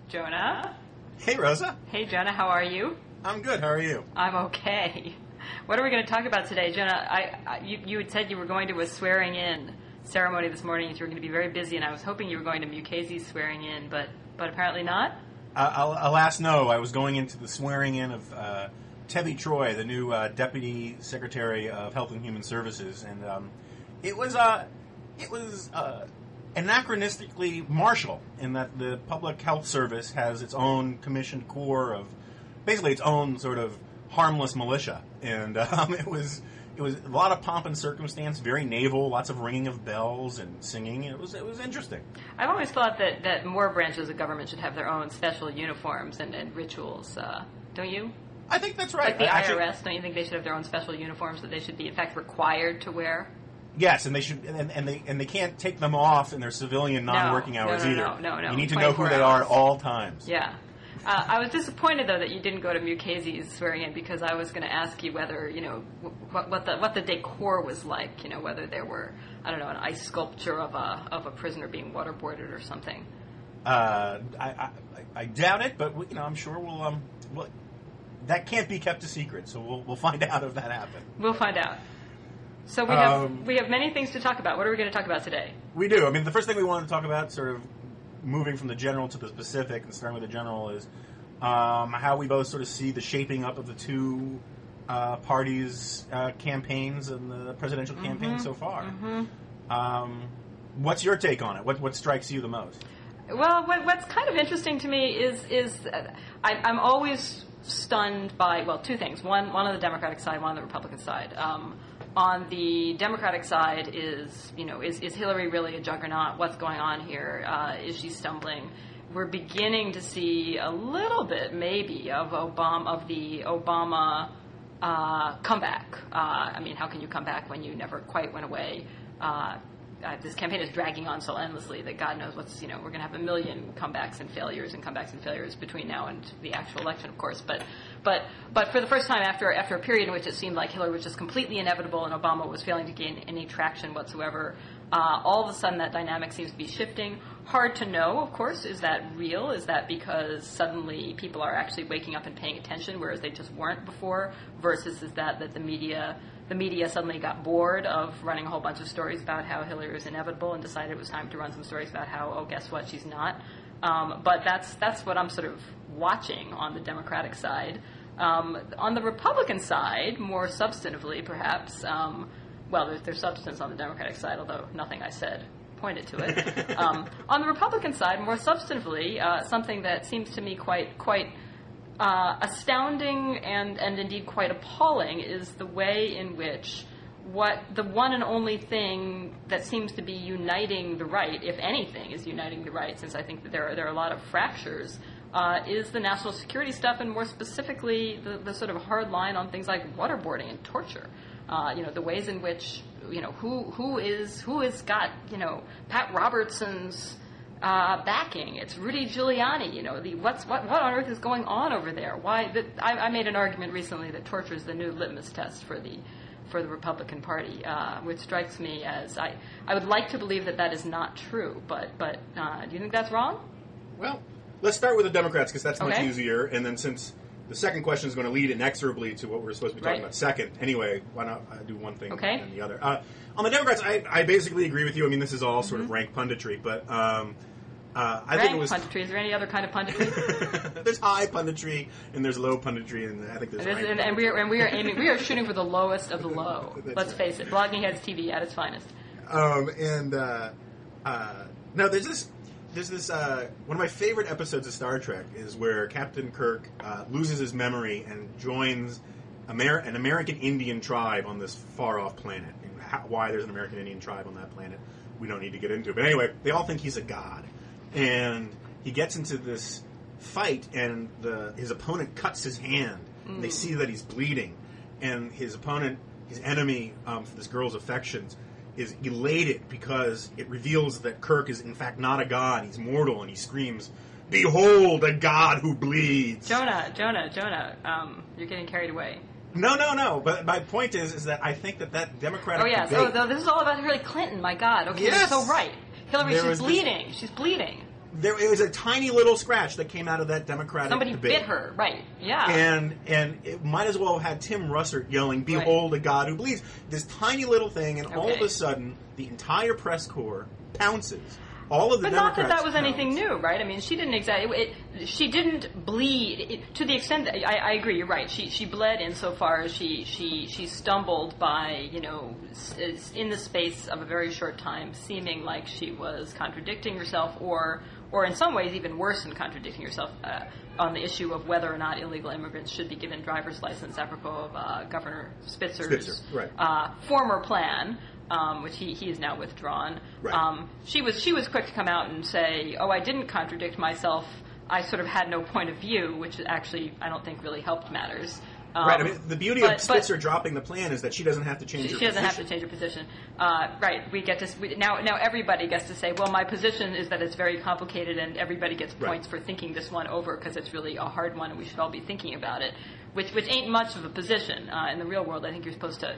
Jonah. Hey, Rosa. Hey, Jonah, how are you? I'm good. How are you? I'm okay. What are we going to talk about today? Jonah, you had said you were going to a swearing-in ceremony this morning, and you were going to be very busy, and I was hoping you were going to Mukasey's swearing-in, but apparently not? Alas, no. I was going into the swearing-in of Tebby Troy, the new Deputy Secretary of Health and Human Services, and it was anachronistically martial in that the Public Health Service has its own commissioned corps of basically its own sort of harmless militia, and it was a lot of pomp and circumstance, very naval, lots of ringing of bells and singing. It was interesting. I've always thought that more branches of government should have their own special uniforms and rituals. Don't you? I think that's right. Like the IRS, don't you think they should have their own special uniforms that they should be, in fact, required to wear? Yes, and they should, and they can't take them off in their civilian non-working hours either. No. You need to know who they are at all times. Yeah. I was disappointed, though, that you didn't go to Mukasey's swearing-in, because I was going to ask you whether, what the decor was like, whether there were, I don't know, an ice sculpture of a prisoner being waterboarded or something. I doubt it, but I'm sure we'll that can't be kept a secret, so we'll find out if that happened. We'll find out. So we have many things to talk about. What are we going to talk about today? We do. I mean, the first thing we want to talk about, sort of moving from the general to the specific, and starting with the general, is how we both sort of see the shaping up of the two parties' campaigns and the presidential campaign so far. Mm-hmm. What's your take on it? What strikes you the most? Well, what's kind of interesting to me is I'm always stunned by, well, two things. One on the Democratic side, one on the Republican side. On the Democratic side is Hillary really a juggernaut? What's going on here? Is she stumbling? We're beginning to see a little bit, maybe, of the Obama comeback. I mean, how can you come back when you never quite went away? This campaign is dragging on so endlessly that God knows what's, we're going to have a million comebacks and failures between now and the actual election, of course. But for the first time after a period in which it seemed like Hillary was just completely inevitable and Obama was failing to gain any traction whatsoever, all of a sudden that dynamic seems to be shifting. Hard to know, of course. Is that real? Is that because suddenly people are actually waking up and paying attention, whereas they just weren't before? Versus is that the media suddenly got bored of running a whole bunch of stories about how Hillary was inevitable and decided it was time to run some stories about how, oh, guess what, she's not. But that's what I'm sort of watching on the Democratic side. On the Republican side, more substantively, perhaps, there's substance on the Democratic side, although nothing I said pointed to it. On the Republican side, more substantively, something that seems to me quite astounding and indeed quite appalling is the way in which the one and only thing that seems to be uniting the right, if anything is uniting the right, since I think that there are a lot of fractures, is the national security stuff, and more specifically the sort of hard line on things like waterboarding and torture. The ways in which who has got Pat Robertson's backing. It's Rudy Giuliani. What on earth is going on over there? Why? I made an argument recently that torture is the new litmus test for the Republican Party, which strikes me as I would like to believe that is not true. But do you think that's wrong? Well, let's start with the Democrats because that's much Okay. easier. And then since the second question is going to lead inexorably to what we're supposed to be talking about second, anyway, why not do one thing and the other? On the Democrats, I basically agree with you. I mean, this is all sort of rank punditry, but I think it was punditry. Is there any other kind of punditry? There's high punditry and there's low punditry, and I think there's and we are shooting for the lowest of the low. Let's face it, Blogging Heads TV at its finest. No, there's this one of my favorite episodes of Star Trek is where Captain Kirk loses his memory and joins an American Indian tribe on this far-off planet. And why there's an American Indian tribe on that planet, we don't need to get into. But anyway, they all think he's a god. And he gets into this fight, and his opponent cuts his hand. And they see that he's bleeding. And his opponent, his enemy for this girl's affections, is elated because it reveals that Kirk is in fact not a god. He's mortal, and he screams, "Behold, a god who bleeds!" Jonah, you're getting carried away. No. But my point is that I think that Democratic debate... Oh, this is all about Hillary Clinton, my God. Okay, yes. You're so right. Hillary, she's bleeding. She's bleeding. it was a tiny little scratch that came out of that Democratic Somebody debate. bit her, right? Yeah. And it might as well have had Tim Russert yelling, "Behold a God who bleeds." This tiny little thing, and all of a sudden, the entire press corps pounces. All of the Democrats not that was anything new, right? I mean, she didn't she didn't bleed to the extent that I agree. You're right. She bled insofar as she stumbled by, in the space of a very short time, seeming like she was contradicting herself, or in some ways even worse than contradicting herself on the issue of whether or not illegal immigrants should be given driver's license, apropos of Governor Spitzer's former plan. Which he has now withdrawn. Right. She was quick to come out and say, "Oh, I didn't contradict myself. I sort of had no point of view," which actually I don't think really helped matters. Right. I mean, the beauty of Spitzer dropping the plan is that she doesn't have to change her position. She doesn't have to change her position. Right. We get to now everybody gets to say, well, my position is that it's very complicated, and everybody gets points for thinking this one over because it's really a hard one, and we should all be thinking about it. Which ain't much of a position in the real world. I think you're supposed to,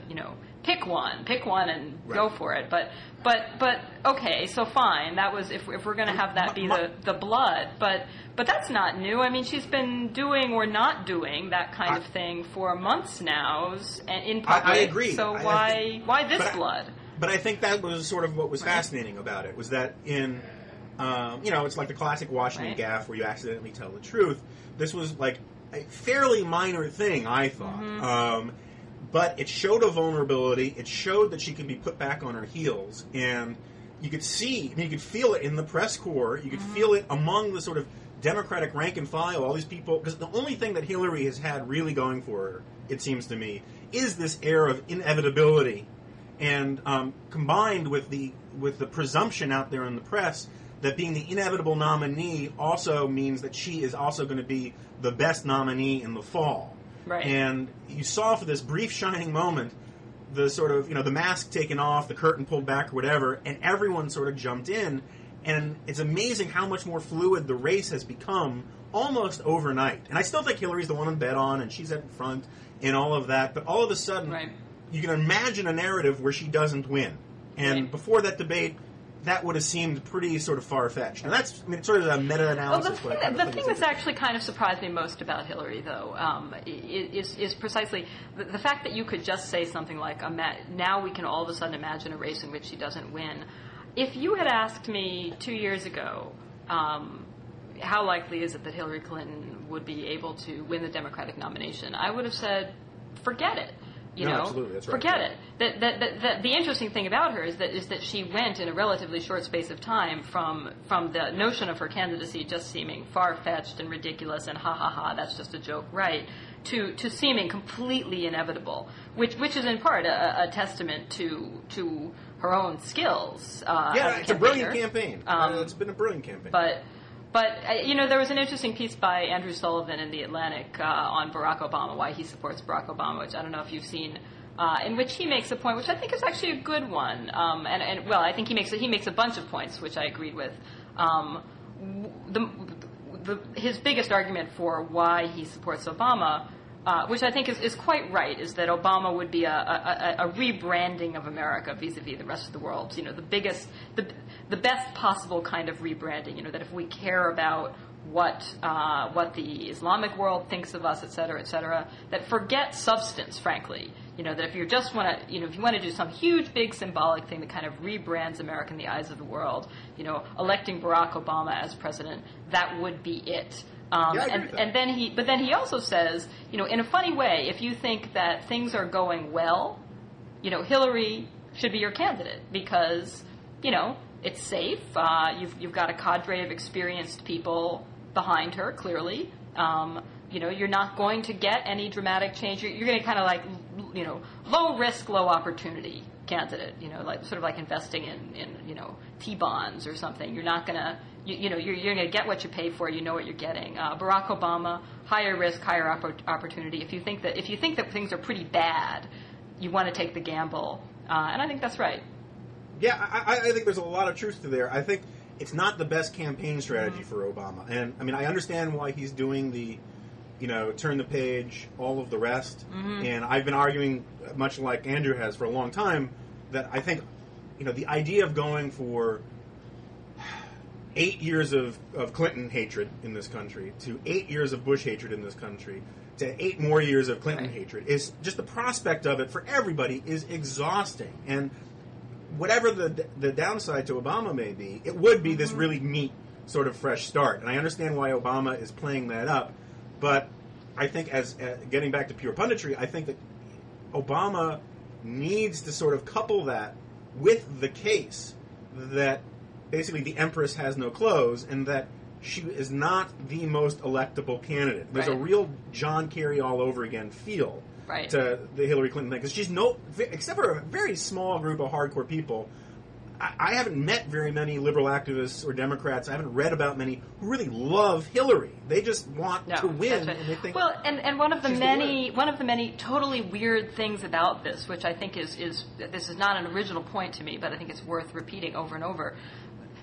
pick one and go for it. But okay, so fine. That was if we're going to have that be the blood. But that's not new. I mean, she's been doing or not doing that kind of thing for months now, and in public. I agree. So why this blood? But I think that was sort of what was fascinating about it, was that in, it's like the classic Washington gaffe where you accidentally tell the truth. This was like a fairly minor thing, I thought. Mm-hmm. But it showed a vulnerability. It showed that she could be put back on her heels. And you could you could feel it in the press corps. You could feel it among the sort of Democratic rank and file, all these people. Because the only thing that Hillary has had really going for her, it seems to me, is this air of inevitability. And combined with the presumption out there in the press that being the inevitable nominee also means that she is also going to be the best nominee in the fall. Right. And you saw for this brief shining moment the sort of, the mask taken off, the curtain pulled back or whatever, and everyone sort of jumped in. And it's amazing how much more fluid the race has become almost overnight. And I still think Hillary's the one to bet on, and she's at front and all of that. But all of a sudden, you can imagine a narrative where she doesn't win. And before that debate, that would have seemed pretty sort of far-fetched. And that's, sort of a meta-analysis. Well, the thing that's actually kind of surprised me most about Hillary, though, is precisely the fact that you could just say something like, now we can all of a sudden imagine a race in which she doesn't win. If you had asked me 2 years ago, how likely is it that Hillary Clinton would be able to win the Democratic nomination, I would have said, forget it. Absolutely, that's right. Forget it. The interesting thing about her is that she went in a relatively short space of time from the notion of her candidacy just seeming far-fetched and ridiculous and ha, that's just a joke, right, to seeming completely inevitable, which is in part a testament to her own skills. It's a brilliant campaign. It's been a brilliant campaign. But there was an interesting piece by Andrew Sullivan in The Atlantic on Barack Obama, why he supports Barack Obama, which I don't know if you've seen, in which he makes a point, which I think is actually a good one. I think he makes a bunch of points, which I agreed with. His biggest argument for why he supports Obama, which I think is quite right, is that Obama would be a rebranding of America vis-a-vis the rest of the world. The best possible kind of rebranding. That if we care about what the Islamic world thinks of us, et cetera, that forget substance, frankly. That if you just want to, if you want to do some huge, big symbolic thing that kind of rebrands America in the eyes of the world, electing Barack Obama as president, that would be it. But then he also says, in a funny way, if you think that things are going well, Hillary should be your candidate because, it's safe. You've got a cadre of experienced people behind her, clearly. You're not going to get any dramatic change. You're going to kind of like, low risk, low opportunity candidate. Like investing in T-bonds or something. You're not going to. You're going to get what you pay for. You know what you're getting. Barack Obama, higher risk, higher opportunity. If you think that things are pretty bad, you want to take the gamble, and I think that's right. Yeah, I think there's a lot of truth to there. I think it's not the best campaign strategy for Obama, and I understand why he's doing the, turn the page, all of the rest, and I've been arguing, much like Andrew has for a long time, that I think, the idea of going for 8 years of Clinton hatred in this country to 8 years of Bush hatred in this country to 8 more years of Clinton hatred is just the prospect of it for everybody is exhausting. And whatever the downside to Obama may be, it would be this really neat sort of fresh start. And I understand why Obama is playing that up, but I think as getting back to pure punditry, I think that Obama needs to sort of couple that with the case that basically the Empress has no clothes and that she is not the most electable candidate. There's a real John Kerry all over again feel to the Hillary Clinton thing, because she's except for a very small group of hardcore people. I haven't met very many liberal activists or Democrats. I haven't read about many who really love Hillary. They just want to win, and they think. Well, and one of the many totally weird things about this, which I think is this is not an original point to me, but I think it's worth repeating over and over.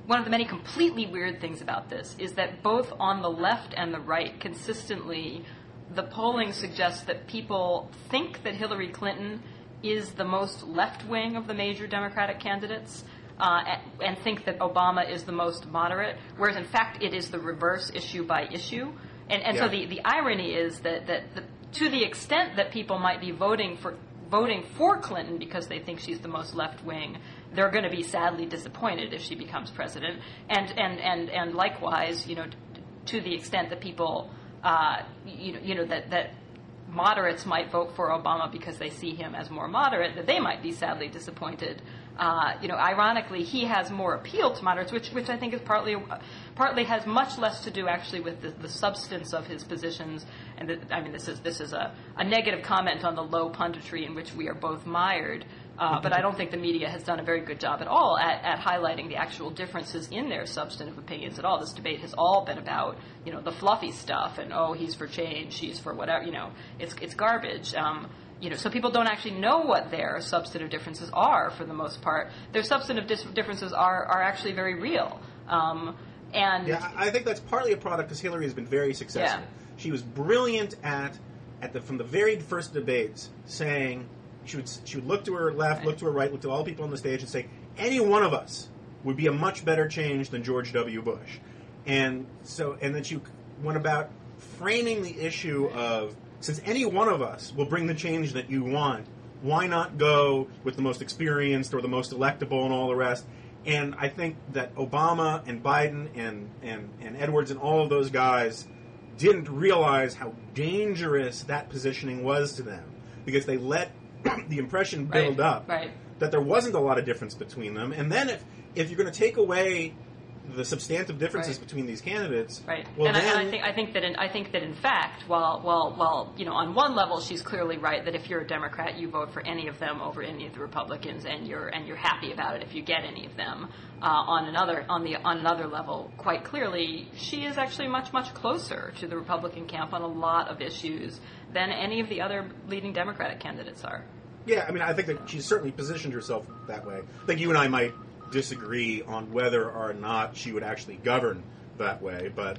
One of the many completely weird things about this is that both on the left and the right, consistently, the polling suggests that people think that Hillary Clinton is the most left-wing of the major Democratic candidates, and think that Obama is the most moderate, whereas in fact it is the reverse issue by issue. And so the irony is that to the extent that people might be voting for Clinton because they think she's the most left-wing, they're going to be sadly disappointed if she becomes president. And likewise, to the extent that people, that moderates might vote for Obama because they see him as more moderate, that they might be sadly disappointed. Ironically, he has more appeal to moderates, which I think is partly has much less to do actually with the substance of his positions. And this is a negative comment on the low punditry in which we are both mired. But I don't think the media has done a very good job at all at highlighting the actual differences in their substantive opinions at all. This debate has all been about, the fluffy stuff and, he's for change, she's for whatever, it's garbage. So people don't actually know what their substantive differences are for the most part. Their substantive differences are actually very real. I think that's partly a product because Hillary has been very successful. Yeah. She was brilliant from the very first debates saying, she would look to her left, look to her right, look to all the people on the stage and say, any one of us would be a much better change than George W. Bush. And then she went about framing the issue of, since any one of us will bring the change that you want, why not go with the most experienced or the most electable and all the rest? And I think that Obama and Biden and Edwards and all of those guys didn't realize how dangerous that positioning was to them, because they let the impression build up that there wasn't a lot of difference between them. And then if you're going to take away the substantive differences between these candidates, well, and I think that in fact, while on one level she's clearly right that if you're a Democrat you vote for any of them over any of the Republicans, and you're happy about it if you get any of them. On another level, quite clearly, she is actually much closer to the Republican camp on a lot of issues than any of the other leading Democratic candidates are. Yeah, I think that she's certainly positioned herself that way. I think you and I might disagree on whether or not she would actually govern that way, but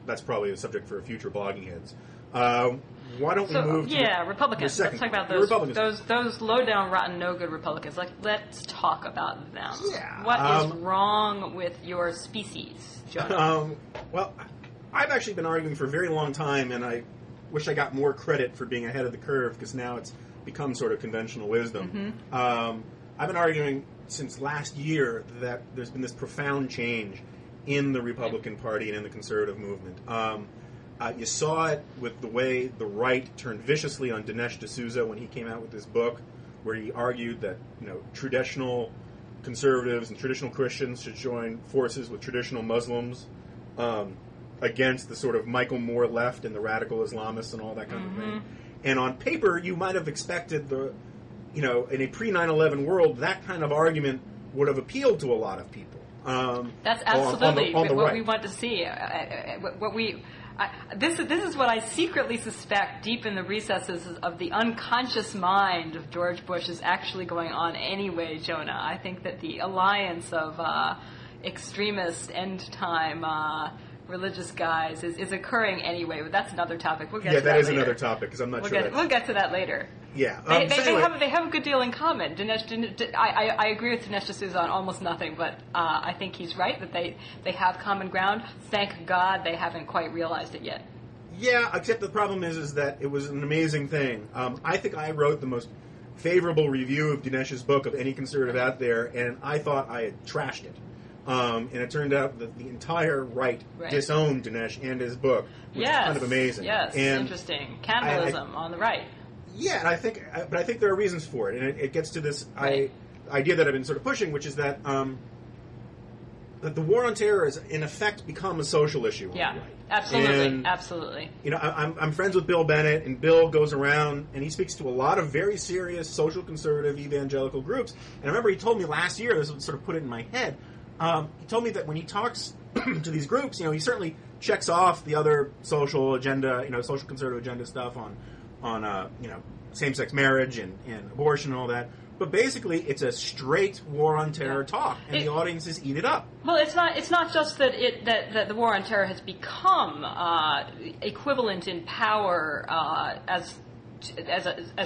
that's probably a subject for future blogging heads. Why don't we move to Republicans. Let's talk about those low down, rotten, no good Republicans. Let's talk about them. Yeah. What is wrong with your species, Jonah? Well, I've actually been arguing for a very long time, and I wish I got more credit for being ahead of the curve, because now it's become sort of conventional wisdom. I've been arguing since last year that there's been this profound change in the Republican Party and in the conservative movement. You saw it with the way the right turned viciously on Dinesh D'Souza when he came out with this book, where he argued that traditional conservatives and traditional Christians should join forces with traditional Muslims against the sort of Michael Moore left and the radical Islamists and all that kind of thing. And on paper, you might have expected in a pre-9/11 world, that kind of argument would have appealed to a lot of people. That's absolutely on the what right. we want to see. This is what I secretly suspect deep in the recesses of the unconscious mind of George Bush is actually going on anyway, Jonah. I think that the alliance of extremist end-time religious guise is occurring anyway, but that's another topic. We'll get to that that is later. another topic, because I'm not sure. We'll get to that later. Yeah. They have a good deal in common. I agree with Dinesh D'Souza on almost nothing, but I think he's right that they have common ground. Thank God they haven't quite realized it yet. Yeah, except the problem is that it was an amazing thing. I think I wrote the most favorable review of Dinesh's book of any conservative out there, and I thought I had trashed it. And it turned out that the entire right disowned Dinesh and his book, which is kind of amazing. Yes, and interesting. Cannibalism on the right. Yeah, and I think there are reasons for it, and it gets to this idea that I've been sort of pushing, which is that that the war on terror has in effect become a social issue. On the right. Absolutely, and, absolutely. You know, I'm friends with Bill Bennett, and Bill goes around and he speaks to a lot of very serious social conservative evangelical groups. And I remember he told me last year, this would sort of put it in my head. He told me that when he talks to these groups, you know, he certainly checks off the other social agenda, you know, social conservative agenda stuff on you know, same-sex marriage and abortion and all that. But basically, it's a straight war on terror talk, and the audiences eat it up. Well, it's not just that that the war on terror has become equivalent in power as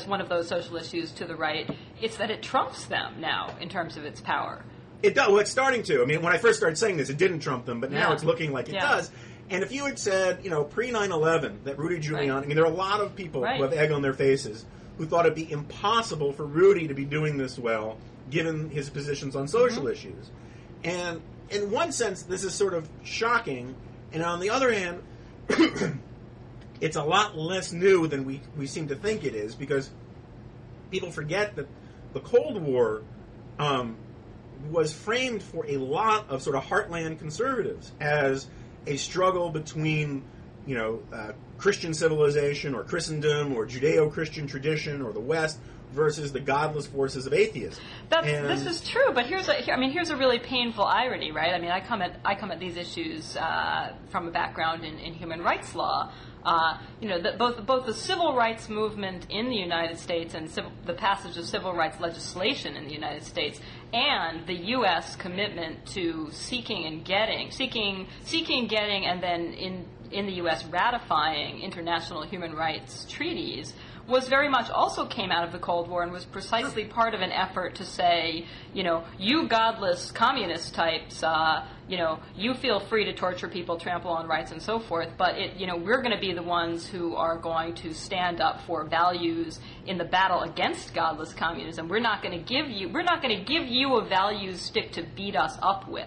one of those social issues to the right. It's that it trumps them now in terms of its power. It does. Well, it's starting to. I mean, when I first started saying this, it didn't trump them, but now it's looking like it does. And if you had said, you know, pre 9/11 that Rudy Giuliani, I mean, there are a lot of people who have egg on their faces who thought it'd be impossible for Rudy to be doing this well, given his positions on social issues. And in one sense, this is sort of shocking, and on the other hand, it's a lot less new than we seem to think it is, because people forget that the Cold War was framed for a lot of sort of heartland conservatives as a struggle between, you know, Christian civilization or Christendom or Judeo-Christian tradition or the West versus the godless forces of atheism. This is true, but here's a really painful irony, right? I mean, I come at these issues from a background in human rights law. You know, both the civil rights movement in the United States and the passage of civil rights legislation in the United States, and the U.S. commitment to seeking and getting, and then in the U.S. ratifying international human rights treaties, was very much also came out of the Cold War and was precisely part of an effort to say, you know, you godless communist types, you know, you feel free to torture people, trample on rights, and so forth, but we're going to be the ones who are going to stand up for values in the battle against godless communism. We're not going to give you a values stick to beat us up with.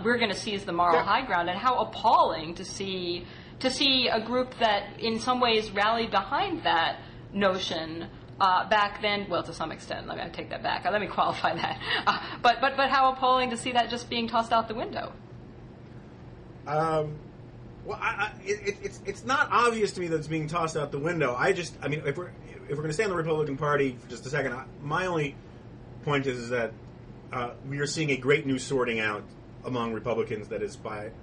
We're going to seize the moral high ground. And how appalling to see a group that in some ways rallied behind that notion back then. Well, to some extent, let me take that back. Let me qualify that. But how appalling to see that just being tossed out the window. Well, it's not obvious to me that it's being tossed out the window. I mean, if we're going to stay on the Republican Party for just a second, my only point is that we are seeing a great new sorting out among Republicans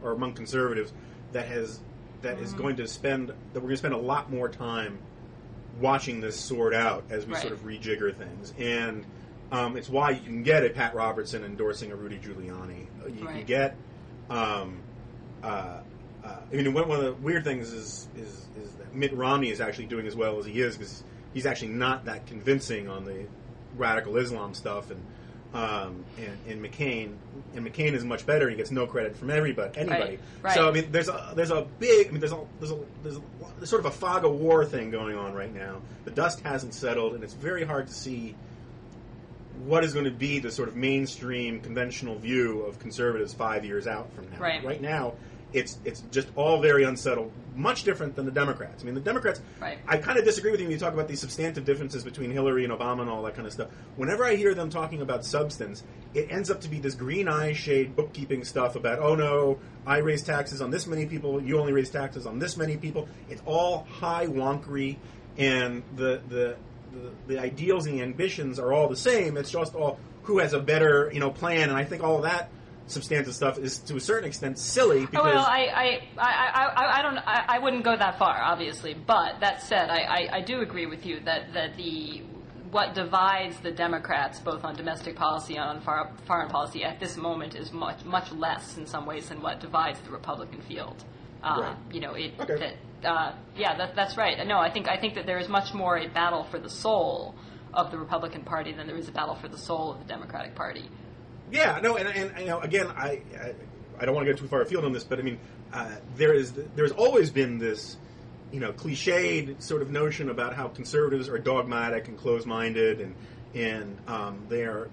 or among conservatives that is going to we're going to spend a lot more time watching this sort out as we sort of rejigger things. And it's why you can get a Pat Robertson endorsing a Rudy Giuliani. You can get I mean, one of the weird things is that Mitt Romney is actually doing as well as he is, because he's actually not that convincing on the radical Islam stuff, and McCain is much better. He gets no credit from anybody. Right. So I mean, there's sort of a fog of war thing going on right now. The dust hasn't settled, and it's very hard to see what is going to be the sort of mainstream conventional view of conservatives 5 years out from now. Right now, it's just all very unsettled, much different than the Democrats. I mean, the Democrats, I kind of disagree with you when you talk about these substantive differences between Hillary and Obama and all that kind of stuff. Whenever I hear them talking about substance, it ends up to be this green eye shade bookkeeping stuff about, oh no, I raise taxes on this many people, you only raise taxes on this many people. It's all high wonkery, and the ideals and the ambitions are all the same. It's just all who has a better, plan, and I think all of that substantive stuff is to a certain extent silly. Because I wouldn't go that far, obviously. But that said, I do agree with you that the what divides the Democrats, both on domestic policy and on foreign policy, at this moment is much less in some ways than what divides the Republican field. Right. Okay. That's right. No, I think that there is much more a battle for the soul of the Republican Party than there is a battle for the soul of the Democratic Party. Yeah, no, and again, I don't want to go too far afield on this, but I mean, there's always been this, cliched sort of notion about how conservatives are dogmatic and closed-minded, and they're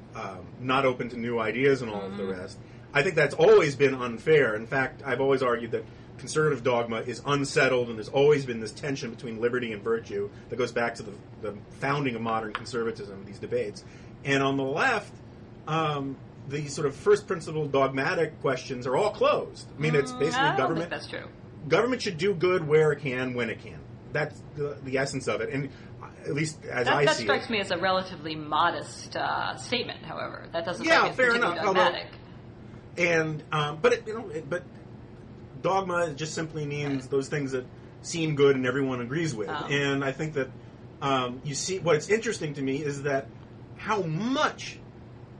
not open to new ideas and all of the rest. I think that's always been unfair. In fact, I've always argued that conservative dogma is unsettled, and there's always been this tension between liberty and virtue that goes back to the founding of modern conservatism, these debates. And on the left, the sort of first principle dogmatic questions are all closed. I mean, it's basically I don't government. think that's true. Government should do good where it can, when it can. That's the essence of it. And at least as I see it. That strikes me as a relatively modest statement, however. That doesn't strike me as fair particularly enough. dogmatic. But dogma just simply means those things that seem good and everyone agrees with. And I think that you see, what's interesting to me is that how much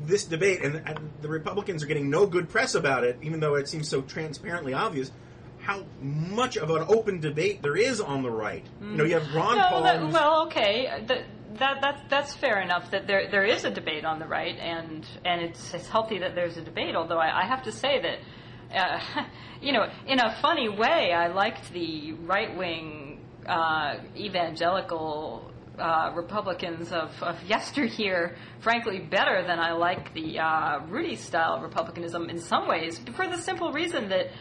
this debate, and the Republicans are getting no good press about it, even though it seems so transparently obvious, how much of an open debate there is on the right. You have Ron Paul. Okay. That's fair enough that there is a debate on the right, and it's healthy that there's a debate, although I have to say that, in a funny way, I liked the right-wing evangelical Republicans of yesteryear, frankly, better than I like the Rudy-style Republicanism in some ways, for the simple reason that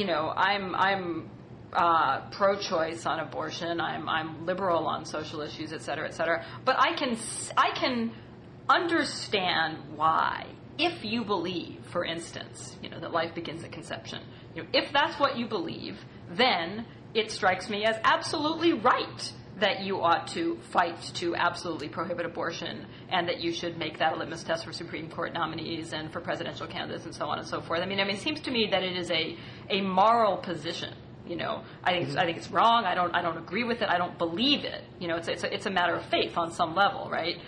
I'm pro-choice on abortion. I'm liberal on social issues, et cetera, et cetera. But I can understand why, if you believe, for instance, that life begins at conception. If that's what you believe, then it strikes me as absolutely right that you ought to fight to absolutely prohibit abortion, and that you should make that a litmus test for Supreme Court nominees and for presidential candidates and so on and so forth. I mean, it seems to me that it is a moral position. I think it's wrong. I don't agree with it. I don't believe it. It's a matter of faith on some level, right?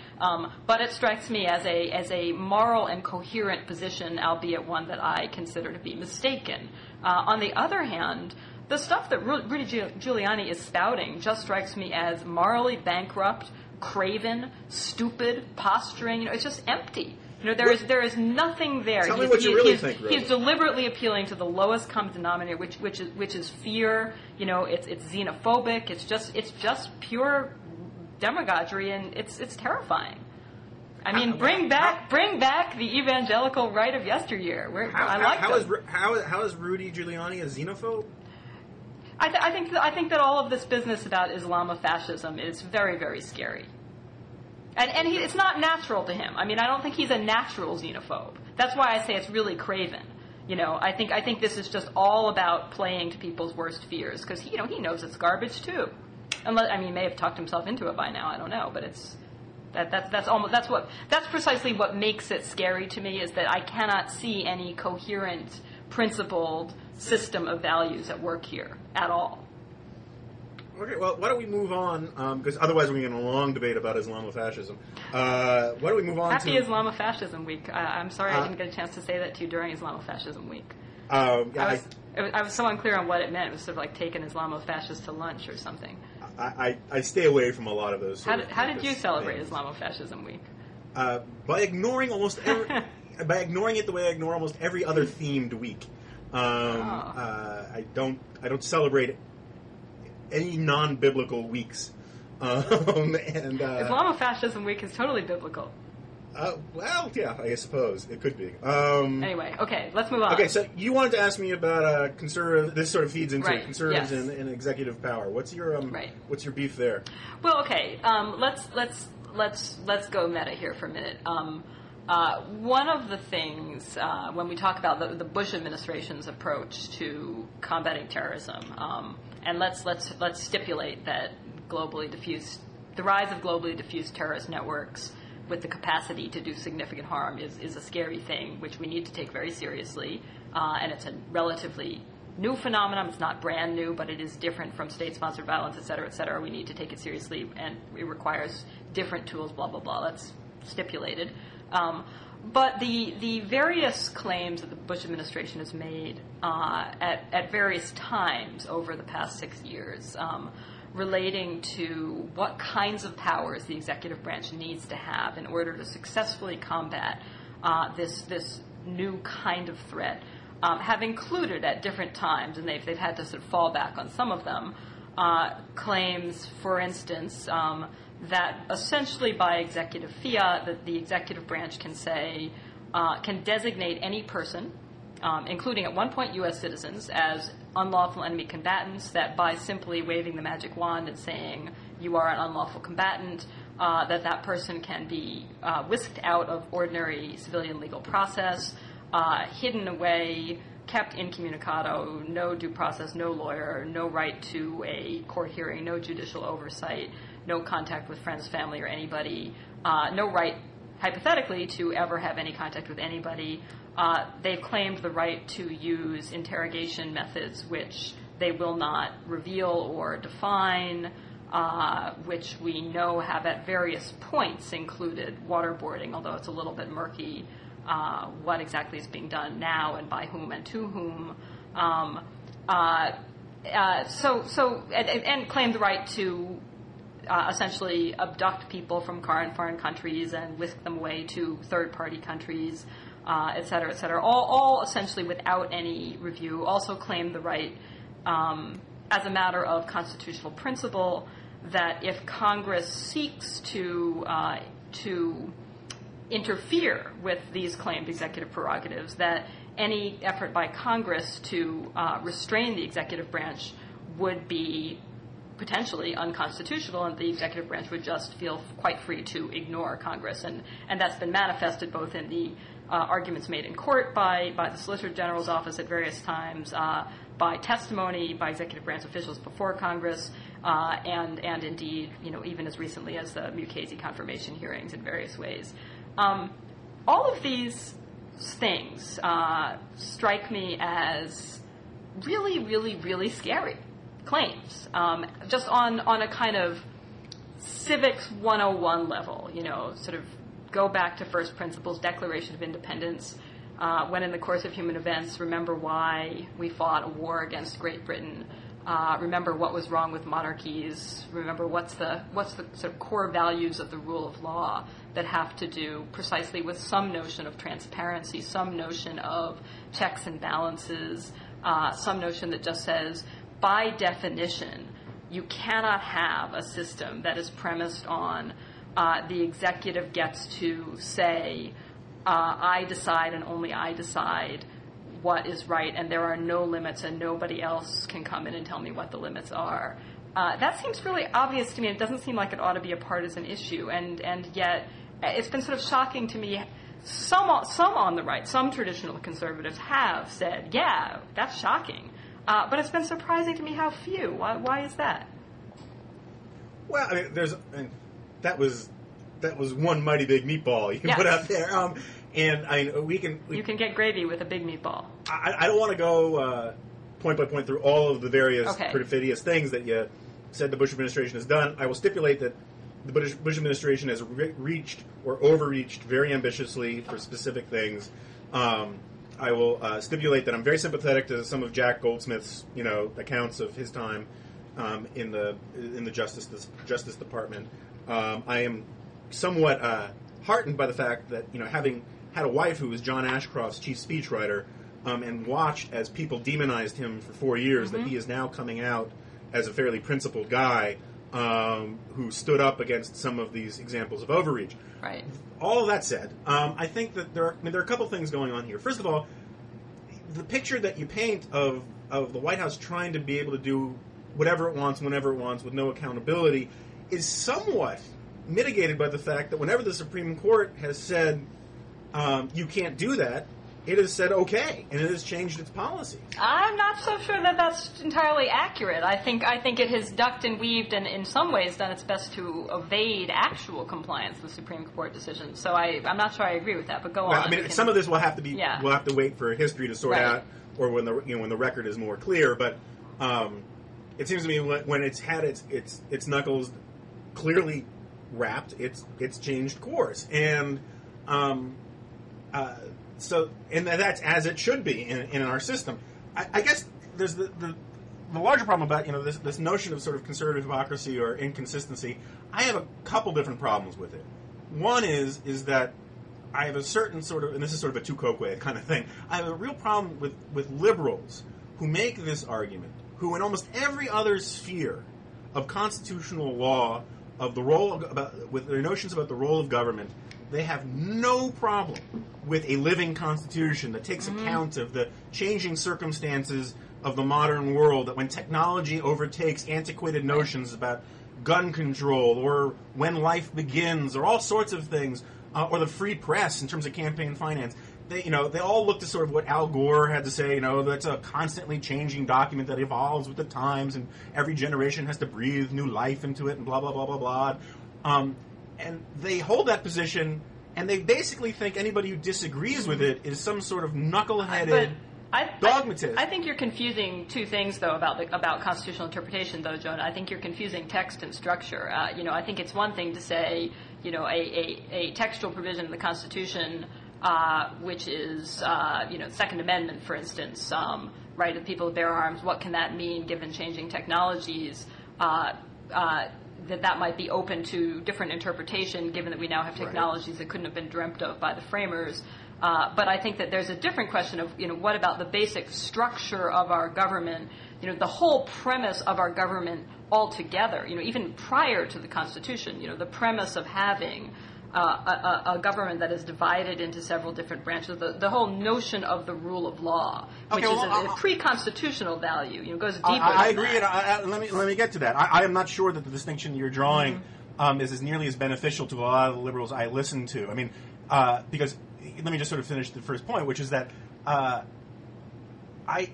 But it strikes me as a moral and coherent position, albeit one that I consider to be mistaken. On the other hand, the stuff that Rudy Giuliani is spouting just strikes me as morally bankrupt, craven, stupid, posturing. It's just empty. There is nothing there. Tell me what you really think, Rosa. He's deliberately appealing to the lowest common denominator, which is fear. It's xenophobic. It's just pure demagoguery, and it's terrifying. I mean, bring back the evangelical right of yesteryear. How is Rudy Giuliani a xenophobe? I think that all of this business about Islamofascism is very, very scary. And it's not natural to him. I mean, I don't think he's a natural xenophobe. That's why I say it's really craven. I think this is just all about playing to people's worst fears, because he knows it's garbage too. He may have talked himself into it by now. I don't know, but that's precisely what makes it scary to me, is that I cannot see any coherent, principled system of values at work here at all. Okay, well, why don't we move on, because otherwise we're going to get a long debate about Islamofascism. Why don't we move on Happy Islamofascism Week. I'm sorry I didn't get a chance to say that to you during Islamofascism Week. I was so unclear on what it meant. It was sort of like taking Islamofascists to lunch or something. I stay away from a lot of those. How did you celebrate Islamofascism Week? By ignoring by ignoring it the way I ignore almost every other themed week. I don't celebrate any non-biblical weeks. Islamofascism Week is totally biblical. Well, yeah, I suppose it could be. Anyway, okay, let's move on. Okay, so you wanted to ask me about conservative. This sort of feeds into conservatives yes. and executive power. What's your what's your beef there? Well, okay, let's go meta here for a minute. One of the things when we talk about the Bush administration's approach to combating terrorism, and let's stipulate that the rise of globally diffused terrorist networks with the capacity to do significant harm is a scary thing, which we need to take very seriously, and it's a relatively new phenomenon. It's not brand new, but it is different from state-sponsored violence, et cetera, et cetera. We need to take it seriously, and it requires different tools, blah, blah, blah. That's stipulated. But the various claims that the Bush administration has made at various times over the past 6 years relating to what kinds of powers the executive branch needs to have in order to successfully combat this new kind of threat have included at different times, and they've had to sort of fall back on some of them, claims, for instance, that essentially by executive fiat that the executive branch can say, can designate any person, including at one point U.S. citizens, as unlawful enemy combatants, that by simply waving the magic wand and saying you are an unlawful combatant, that person can be whisked out of ordinary civilian legal process, hidden away, kept incommunicado, no due process, no lawyer, no right to a court hearing, no judicial oversight, no contact with friends, family, or anybody, no right, hypothetically, to ever have any contact with anybody. They've claimed the right to use interrogation methods which they will not reveal or define, which we know have at various points included waterboarding, although it's a little bit murky what exactly is being done now and by whom and to whom. And claim the right to essentially abduct people from foreign countries and whisk them away to third-party countries, et cetera, et cetera, all essentially without any review. Also claim the right, as a matter of constitutional principle, that if Congress seeks to interfere with these claimed executive prerogatives, that any effort by Congress to restrain the executive branch would be potentially unconstitutional, and the executive branch would just feel quite free to ignore Congress. And that's been manifested both in the arguments made in court by the Solicitor General's office at various times, by testimony by executive branch officials before Congress, and indeed, even as recently as the Mukasey confirmation hearings in various ways. All of these things strike me as really, really, really scary claims, just on a kind of civics 101 level, sort of go back to first principles, Declaration of Independence, when in the course of human events, remember why we fought a war against Great Britain, remember what was wrong with monarchies, remember what's the sort of core values of the rule of law that have to do precisely with some notion of transparency, some notion of checks and balances, some notion that just says, by definition, you cannot have a system that is premised on the executive gets to say, I decide and only I decide what is right, and there are no limits, and nobody else can come in and tell me what the limits are. That seems really obvious to me. It doesn't seem like it ought to be a partisan issue, and yet it's been sort of shocking to me. Some on the right, some traditional conservatives have said, yeah, that's shocking. But it's been surprising to me how few. Why is that? Well, I mean, that was one mighty big meatball you can put out there. And you can get gravy with a big meatball. I don't want to go point by point through all of the various perfidious things that you said the Bush administration has done. I will stipulate that the Bush administration has reached or overreached very ambitiously for specific things. I will stipulate that I'm very sympathetic to some of Jack Goldsmith's, accounts of his time in the Justice Department. I am somewhat heartened by the fact that, having had a wife who was John Ashcroft's chief speechwriter, and watched as people demonized him for 4 years, that he is now coming out as a fairly principled guy who stood up against some of these examples of overreach. Right. All of that said, I think that there are a couple things going on here. First of all, the picture that you paint of the White House trying to be able to do whatever it wants, whenever it wants, with no accountability, is somewhat mitigated by the fact that whenever the Supreme Court has said you can't do that, it has said okay, and it has changed its policy. I'm not so sure that that's entirely accurate. I think it has ducked and weaved and in some ways done its best to evade actual compliance with Supreme Court decisions. So I'm not sure I agree with that, but go on. I mean, some of this will have to be we'll have to wait for history to sort out or when the record is more clear. But it seems to me when it's had its knuckles clearly wrapped, it's changed course, and that's as it should be in our system. I guess there's the larger problem about this notion of sort of conservative hypocrisy or inconsistency. I have a couple different problems with it. One is that I have a certain sort of, and this is sort of a tu-quoque kind of thing, I have a real problem with liberals who make this argument, who in almost every other sphere of constitutional law, of the role with their notions about the role of government, they have no problem with a living constitution that takes account of the changing circumstances of the modern world, that when technology overtakes antiquated notions about gun control or when life begins or all sorts of things, or the free press in terms of campaign finance, they all look to sort of what Al Gore had to say, that's a constantly changing document that evolves with the times and every generation has to breathe new life into it and blah, blah, blah, blah, blah. And they hold that position, and they basically think anybody who disagrees with it is some sort of knuckle-headed dogmatist. I think you're confusing two things, though, about constitutional interpretation, though, Jonah. I think you're confusing text and structure. I think it's one thing to say, a textual provision in the Constitution, which is, Second Amendment, for instance, right of people to bear arms. What can that mean given changing technologies? That might be open to different interpretation, given that we now have technologies that couldn't have been dreamt of by the framers. But I think that there's a different question of, what about the basic structure of our government? The whole premise of our government altogether, even prior to the Constitution, the premise of having a government that is divided into several different branches, the whole notion of the rule of law, which is a pre-constitutional value, goes deeper I than agree, that. and let me get to that. I am not sure that the distinction you're drawing is as nearly as beneficial to a lot of the liberals I listen to. I mean, because let me just sort of finish the first point, which is that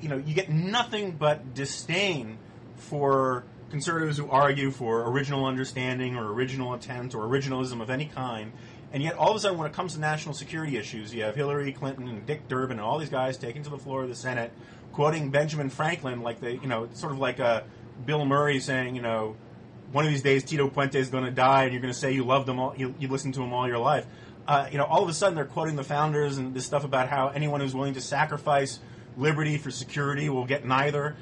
you get nothing but disdain for conservatives who argue for original understanding or original intent or originalism of any kind, and yet all of a sudden when it comes to national security issues, you have Hillary Clinton and Dick Durbin and all these guys taken to the floor of the Senate quoting Benjamin Franklin like they, sort of like Bill Murray saying, one of these days Tito Puente is going to die and you're going to say you love them all, you listened to him all your life. All of a sudden they're quoting the founders and this stuff about how anyone who's willing to sacrifice liberty for security will get neither.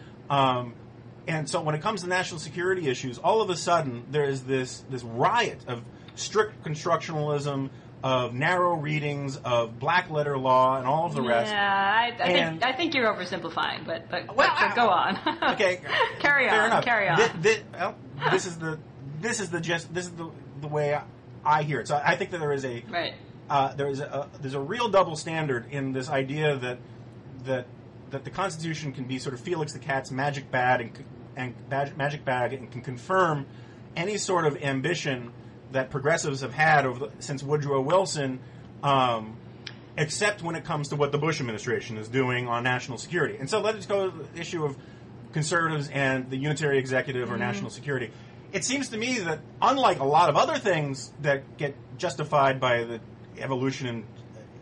And so when it comes to national security issues, all of a sudden there is this riot of strict constructionalism, of narrow readings, of black letter law, and all of the rest. Yeah, I think you're oversimplifying, but go on. Okay, carry on. This is the way I hear it. So I think that there is there's a real double standard in this idea that the Constitution can be sort of Felix the Cat's magic bag and can confirm any sort of ambition that progressives have had since Woodrow Wilson, except when it comes to what the Bush administration is doing on national security. And so let's go to the issue of conservatives and the unitary executive or national security. It seems to me that unlike a lot of other things that get justified by the evolution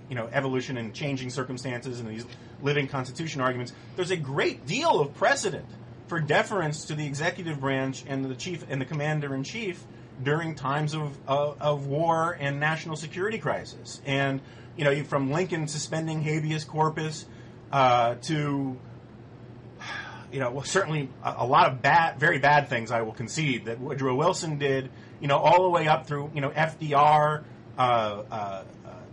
in changing circumstances and these living constitution arguments, there's a great deal of precedent for deference to the executive branch and the chief and the commander-in-chief during times of war and national security crisis. And from Lincoln suspending habeas corpus to certainly a lot of very bad things, I will concede, that Woodrow Wilson did, all the way up through, FDR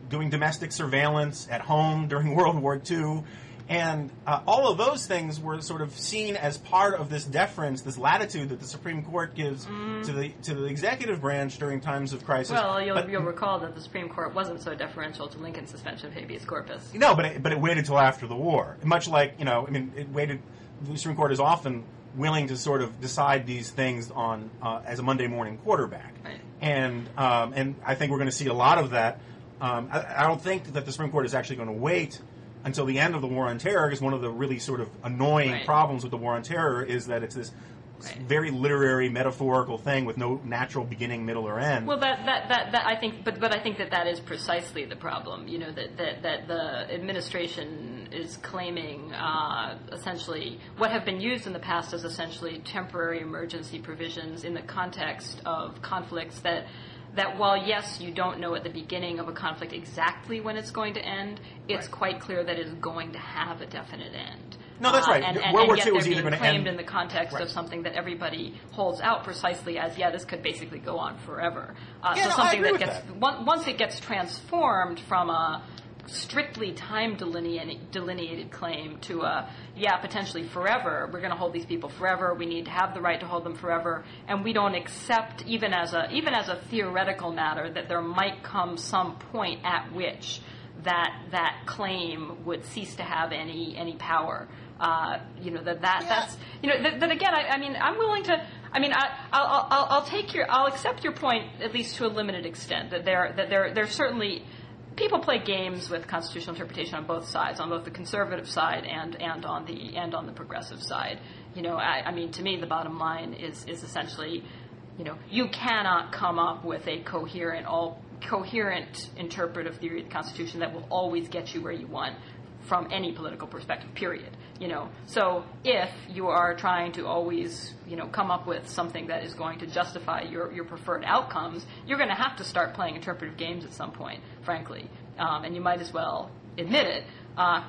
doing domestic surveillance at home during World War II. And all of those things were sort of seen as part of this deference, this latitude that the Supreme Court gives to the executive branch during times of crisis. Well, you'll recall that the Supreme Court wasn't so deferential to Lincoln's suspension of habeas corpus. No, but it waited till after the war. Much like, it waited. The Supreme Court is often willing to sort of decide these things on as a Monday morning quarterback. Right. And I think we're going to see a lot of that. I don't think that the Supreme Court is actually going to wait until the end of the War on Terror, because one of the really sort of annoying problems with the War on Terror is that it's this very literary, metaphorical thing with no natural beginning, middle, or end. Well, that I think, but I think that is precisely the problem. You know, that the administration is claiming essentially what have been used in the past as essentially temporary emergency provisions in the context of conflicts that while, yes, you don't know at the beginning of a conflict exactly when it's going to end, it's quite clear that it's going to have a definite end. No, that's right. And World War yet II was they're either being going to end claimed in the context of something that everybody holds out precisely as, this could basically go on forever. Something that gets once it gets transformed from a strictly time delineated claim to a potentially forever. We're going to hold these people forever. We need to have the right to hold them forever, and we don't accept even as a theoretical matter that there might come some point at which that claim would cease to have any power. That's that again. I mean, I'm willing to. I mean, I'll accept your point at least to a limited extent. That there certainly people play games with constitutional interpretation on both sides, on both the conservative side and on the progressive side. You know, I mean, to me, the bottom line is essentially, you cannot come up with a coherent interpretive theory of the Constitution that will always get you where you want from any political perspective, period. So if you are trying to always, come up with something that is going to justify your preferred outcomes, you're going to have to start playing interpretive games at some point, frankly, and you might as well admit it.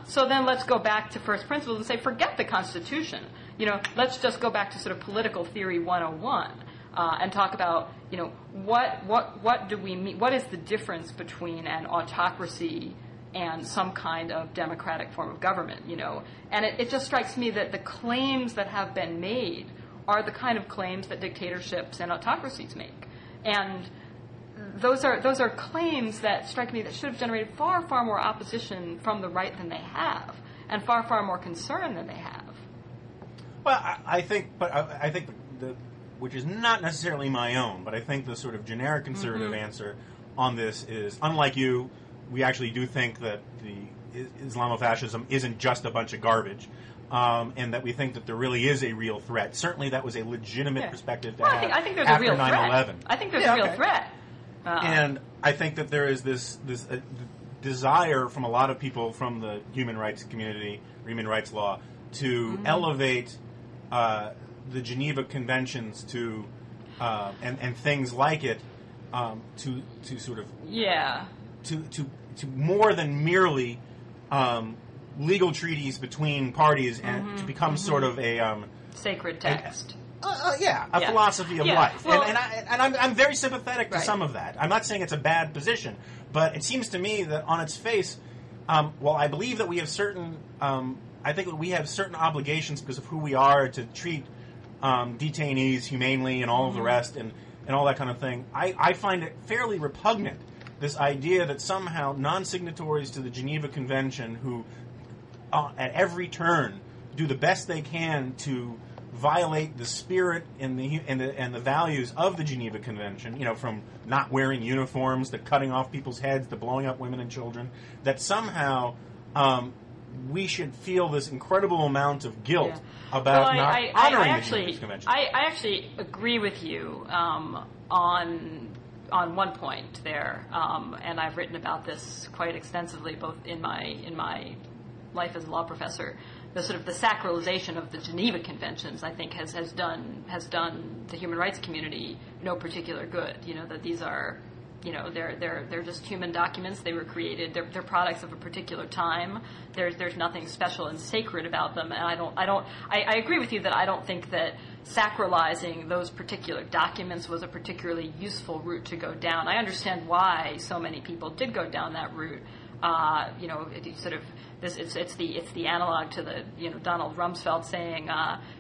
So then let's go back to first principles and say, forget the Constitution. Let's just go back to sort of political theory 101 and talk about, what do we mean? What is the difference between an autocracy and some kind of democratic form of government, And it just strikes me that the claims that have been made are the kind of claims that dictatorships and autocracies make. And those are claims that strike me that should have generated far, far more opposition from the right than they have, and far, far more concern than they have. Well, I think which is not necessarily my own, but I think the sort of generic conservative answer on this is, unlike you, we actually do think that the Islamofascism isn't just a bunch of garbage, and that we think that there really is a real threat. Certainly that was a legitimate perspective to have I think there's after a real 9/11. threat. I think there's a real threat. And I think that there is this desire from a lot of people from the human rights community, human rights law, to elevate the Geneva Conventions to and things like it to sort of to more than merely legal treaties between parties and to become sort of a sacred text. A philosophy of life. Well, and I'm very sympathetic to some of that. I'm not saying it's a bad position, but it seems to me that on its face, while I believe that we have certain, I think that we have certain obligations because of who we are to treat detainees humanely and all of the rest and all that kind of thing, I find it fairly repugnant, this idea that somehow non-signatories to the Geneva Convention who at every turn do the best they can to violate the spirit and the values of the Geneva Convention, from not wearing uniforms to cutting off people's heads to blowing up women and children, that somehow we should feel this incredible amount of guilt about not honoring the Geneva Convention. I actually agree with you on one point there, and I've written about this quite extensively, both in my life as a law professor. The sort of the sacralization of the Geneva Conventions, I think, has done the human rights community no particular good. That these are, they're just human documents. They were created. They're products of a particular time. There's nothing special and sacred about them. And I agree with you that I don't think that sacralizing those particular documents was a particularly useful route to go down. I understand why so many people did go down that route. It's the analog to the Donald Rumsfeld saying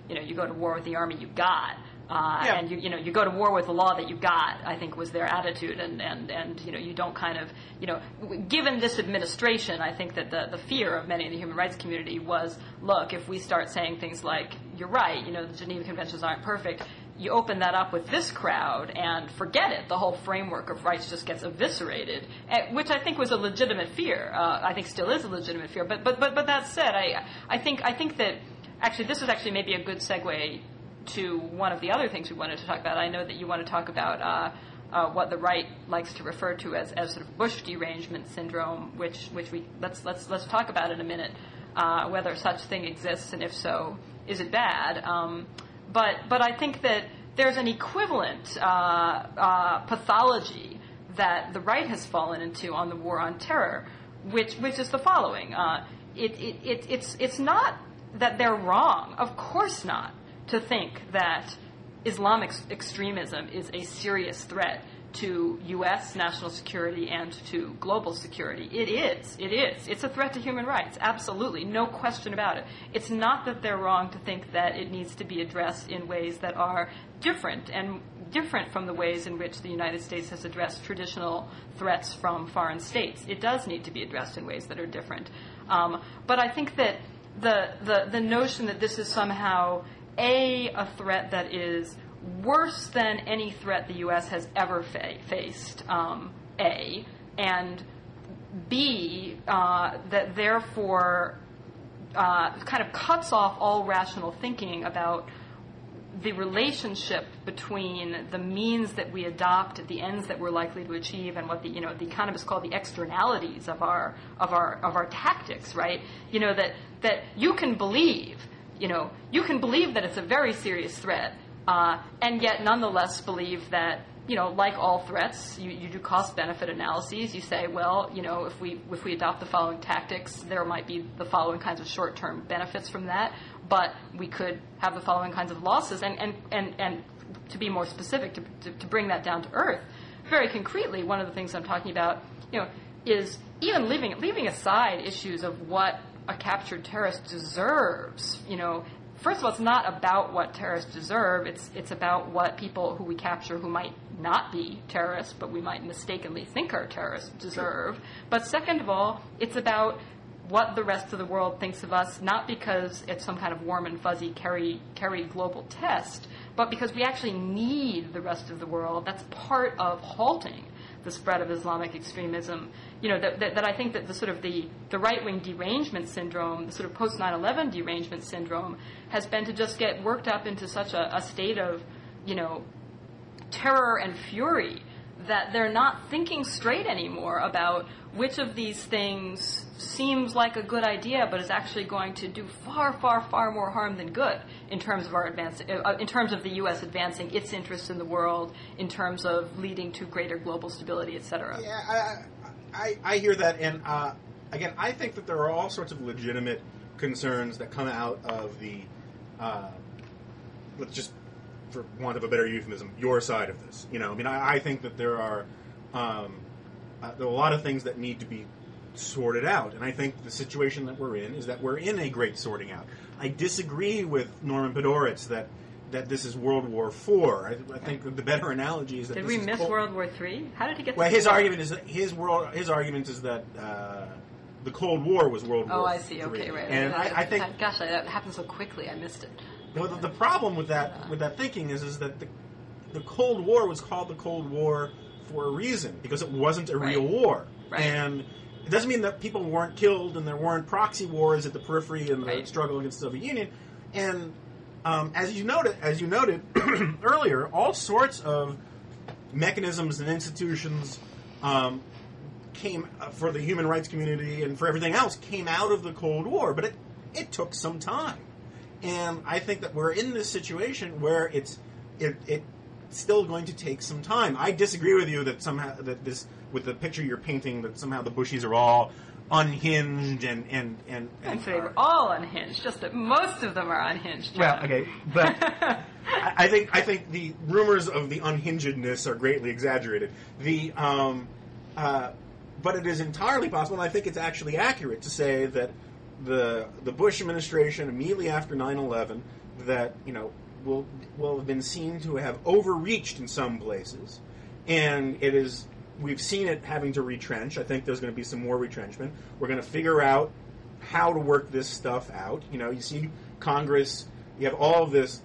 you go to war with the army you got, and you go to war with the law that you got. I think was their attitude, and you don't kind of given this administration, I think that the fear of many in the human rights community was, look, if we start saying things like you're right, the Geneva Conventions aren't perfect. You open that up with this crowd and forget it. The whole framework of rights just gets eviscerated, which I think was a legitimate fear. I think still is a legitimate fear. But that said, I think that actually this is actually maybe a good segue to one of the other things we wanted to talk about. I know that you want to talk about what the right likes to refer to as sort of Bush derangement syndrome, which let's talk about in a minute, whether such thing exists, and if so, is it bad? But I think that there's an equivalent pathology that the right has fallen into on the war on terror, which is the following. It's not that they're wrong, of course not, to think that Islamic extremism is a serious threat to U.S. national security and to global security. It is. It's a threat to human rights, absolutely, no question about it. It's not that they're wrong to think that it needs to be addressed in ways that are different from the ways in which the United States has addressed traditional threats from foreign states. It does need to be addressed in ways that are different. But I think that the notion that this is somehow a threat that is worse than any threat the U.S. has ever faced, A, and B, that therefore kind of cuts off all rational thinking about the relationship between the means that we adopt, the ends that we're likely to achieve, and what the economists call the externalities of our tactics, right? That you can believe that it's a very serious threat, and yet nonetheless believe that, like all threats, you do cost-benefit analyses. You say, well, if we adopt the following tactics, there might be the following kinds of short-term benefits from that, but we could have the following kinds of losses. And to be more specific, to bring that down to earth, very concretely, one of the things I'm talking about, is even leaving aside issues of what a captured terrorist deserves. First of all, it's not about what terrorists deserve. It's about what people who we capture who might not be terrorists, but we might mistakenly think are terrorists, deserve. But second of all, it's about what the rest of the world thinks of us, not because it's some kind of warm and fuzzy Kerry global test, but because we actually need the rest of the world. That's part of halting the spread of Islamic extremism. That I think that the sort of the right-wing derangement syndrome, the sort of post-9/11 derangement syndrome, has been to just get worked up into such a state of, terror and fury that they're not thinking straight anymore about which of these things seems like a good idea but is actually going to do far, far, far more harm than good in terms of in terms of the U.S. advancing its interests in the world, in terms of leading to greater global stability, etc. Yeah, I hear that, and again, I think that there are all sorts of legitimate concerns that come out of the, let's just, for want of a better euphemism, your side of this. I think that there are a lot of things that need to be sorted out, and I think the situation that we're in is that we're in a great sorting out. I disagree with Norman Podhoretz that this is World War IV. I think that the better analogy is that did we miss World War III? How did he get? Well, his argument is that his argument is that the Cold War was World War III. Oh, I see. Okay, right. And I think, gosh, that happened so quickly, I missed it. Well, the problem with that thinking is that the Cold War was called the Cold War for a reason, because it wasn't a real war. Right. And it doesn't mean that people weren't killed and there weren't proxy wars at the periphery in the struggle against the Soviet Union. And as you noted earlier, all sorts of mechanisms and institutions came for the human rights community and for everything else came out of the Cold War, but it took some time. And I think that we're in this situation where it's still going to take some time. I disagree with you that somehow with the picture you're painting, that somehow the Bushies are all unhinged and I'd say they're all unhinged, just that most of them are unhinged. John. Well, okay, but I think the rumors of the unhingedness are greatly exaggerated. But it is entirely possible, and I think it's actually accurate to say that the Bush administration immediately after 9/11 that will have been seen to have overreached in some places, and we've seen it having to retrench. I think there's going to be some more retrenchment. We're going to figure out how to work this stuff out. You see Congress, you have all of this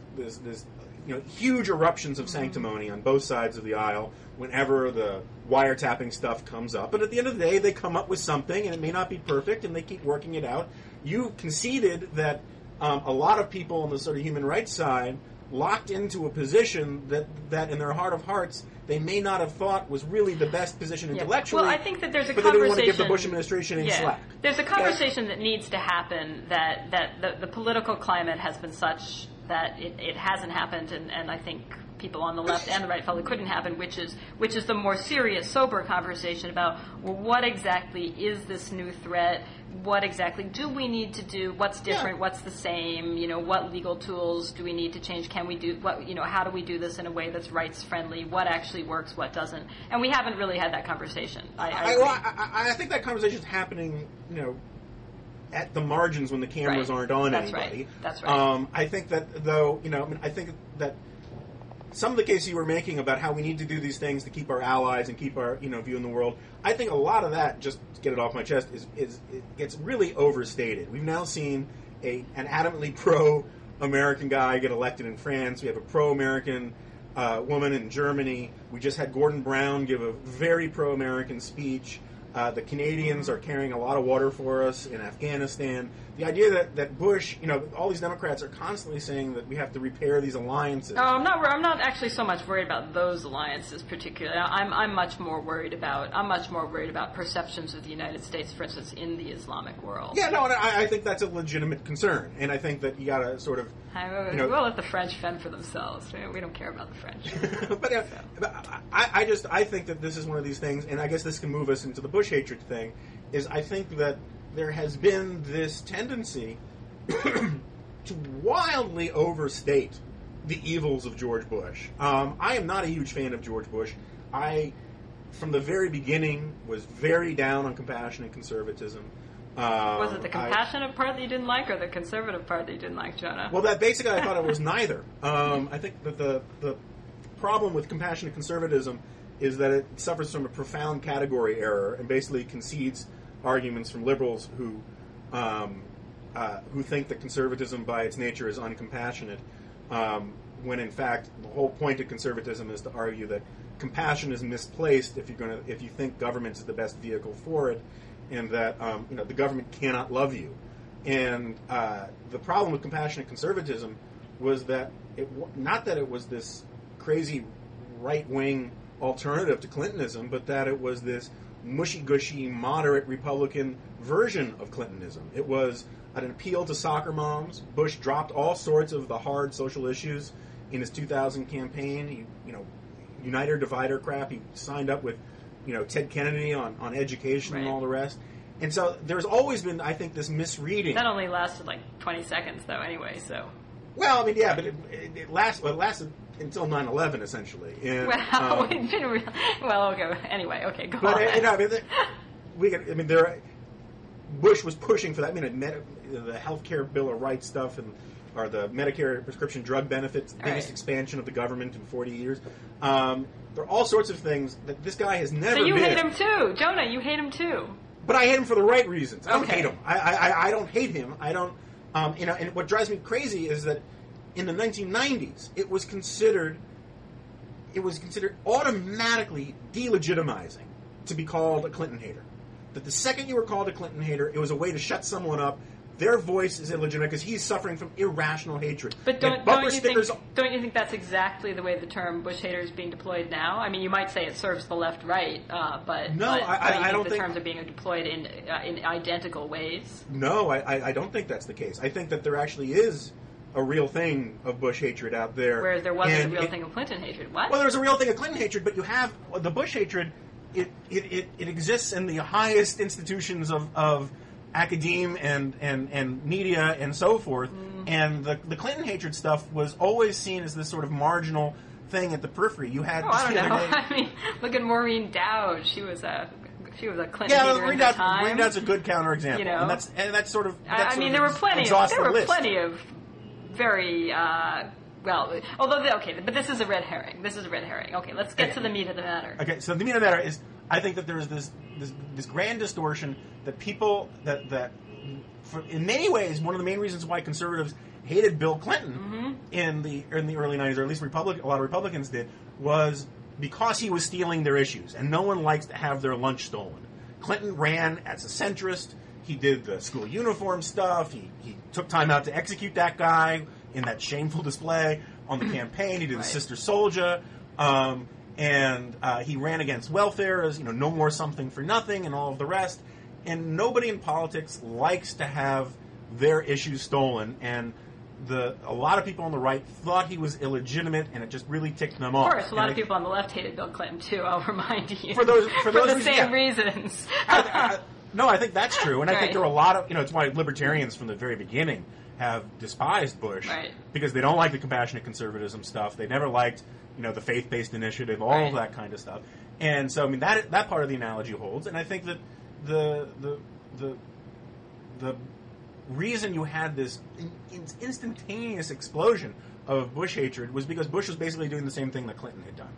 huge eruptions of sanctimony on both sides of the aisle whenever the wiretapping stuff comes up. But at the end of the day, they come up with something, and it may not be perfect, and they keep working it out. You conceded that a lot of people on the sort of human rights side locked into a position that in their heart of hearts they may not have thought was really the best position intellectually. Well, I think that there's a but conversation. they didn't want to give the Bush administration any slack. There's a conversation that needs to happen that the political climate has been such that it hasn't happened, and I think people on the left and the right felt it couldn't happen, which is the more serious, sober conversation about, well, what exactly is this new threat? What exactly do we need to do? What's different? What's the same? What legal tools do we need to change? Can we do what? How do we do this in a way that's rights friendly? What actually works? What doesn't? And we haven't really had that conversation. I think that conversation is happening, at the margins when the cameras aren't on anybody. That's right. I think that though, I think that some of the cases you were making about how we need to do these things to keep our allies and keep our view in the world, I think a lot of that, just to get it off my chest, is it gets really overstated. We've now seen an adamantly pro-American guy get elected in France. We have a pro-American woman in Germany. We just had Gordon Brown give a very pro-American speech. The Canadians are carrying a lot of water for us in Afghanistan. The idea that Bush, all these Democrats are constantly saying that we have to repair these alliances. Oh, I'm not actually so much worried about those alliances particularly. I'm much more worried about perceptions of the United States, for instance, in the Islamic world. Yeah, no, and I think that's a legitimate concern, and I think that you got to sort of. We'll let the French fend for themselves. We don't care about the French. but I think that this is one of these things, and I guess this can move us into the Bush hatred thing. Is I think that there has been this tendency to wildly overstate the evils of George Bush. I am not a huge fan of George Bush. I, from the very beginning, was very down on compassionate conservatism. Was it the compassionate part that you didn't like, or the conservative part that you didn't like, Jonah? Well, basically I thought it was neither. I think that the problem with compassionate conservatism is that it suffers from a profound category error and basically concedes arguments from liberals who think that conservatism by its nature is uncompassionate, when in fact the whole point of conservatism is to argue that compassion is misplaced if you think government is the best vehicle for it, and that the government cannot love you. And the problem with compassionate conservatism was that not that it was this crazy right-wing alternative to Clintonism, but that it was this mushy-gushy, moderate Republican version of Clintonism. It was an appeal to soccer moms. Bush dropped all sorts of the hard social issues in his 2000 campaign. He, uniter, divider crap. He signed up with, Ted Kennedy on education and all the rest. And so there's always been, I think, this misreading. That only lasted like 20 seconds, though, anyway, so... Well, I mean, yeah, but it lasted until 9/11, essentially. And, it didn't really... Well, okay, anyway, okay, go on. Bush was pushing for that. I mean, the healthcare Bill of Rights stuff or the Medicare prescription drug benefits, the biggest expansion of the government in 40 years. There are all sorts of things that this guy has never been. So you hate him too. Jonah, you hate him too. But I hate him for the right reasons. I don't hate him. I don't hate him. I don't... and what drives me crazy is that in the 1990s, it was considered automatically delegitimizing to be called a Clinton hater. That the second you were called a Clinton hater, it was a way to shut someone up. Their voice is illegitimate because he's suffering from irrational hatred. But don't you think that's exactly the way the term Bush hater is being deployed now? I mean, you might say it serves the left-right, but I don't think the terms are being deployed in identical ways. No, I don't think that's the case. I think that there actually is a real thing of Bush hatred out there. Whereas there wasn't a real thing of Clinton hatred. What? Well, there's a real thing of Clinton hatred, but you have the Bush hatred. It exists in the highest institutions of academe and media and so forth. And the Clinton hatred stuff was always seen as this sort of marginal thing at the periphery. You had I don't know. I mean, look at Maureen Dowd. She was a Clinton hater at the time. Maureen Dowd's a good counterexample. And that's sort of. There were plenty of very. But this is a red herring. Okay, let's get to the meat of the matter. Okay, so the meat of the matter is, I think that there is this grand distortion that people in many ways, one of the main reasons why conservatives hated Bill Clinton in the early 90s, or at least a lot of Republicans did, was because he was stealing their issues, and no one likes to have their lunch stolen. Clinton ran as a centrist. He did the school uniform stuff. He took time out to execute that guy in that shameful display on the campaign. He did the Sister Soldier, and he ran against welfare as no more something for nothing and all of the rest. And nobody in politics likes to have their issues stolen. And a lot of people on the right thought he was illegitimate, and it just really ticked them off. Of course, a lot of people on the left hated Bill Clinton too. I'll remind you for those the same reasons. No, I think that's true, and I think there are a lot of it's why libertarians from the very beginning have despised Bush because they don't like the compassionate conservatism stuff. They never liked the faith-based initiative, all of that kind of stuff. And so I mean that part of the analogy holds, and I think that the reason you had this instantaneous explosion of Bush hatred was because Bush was basically doing the same thing that Clinton had done,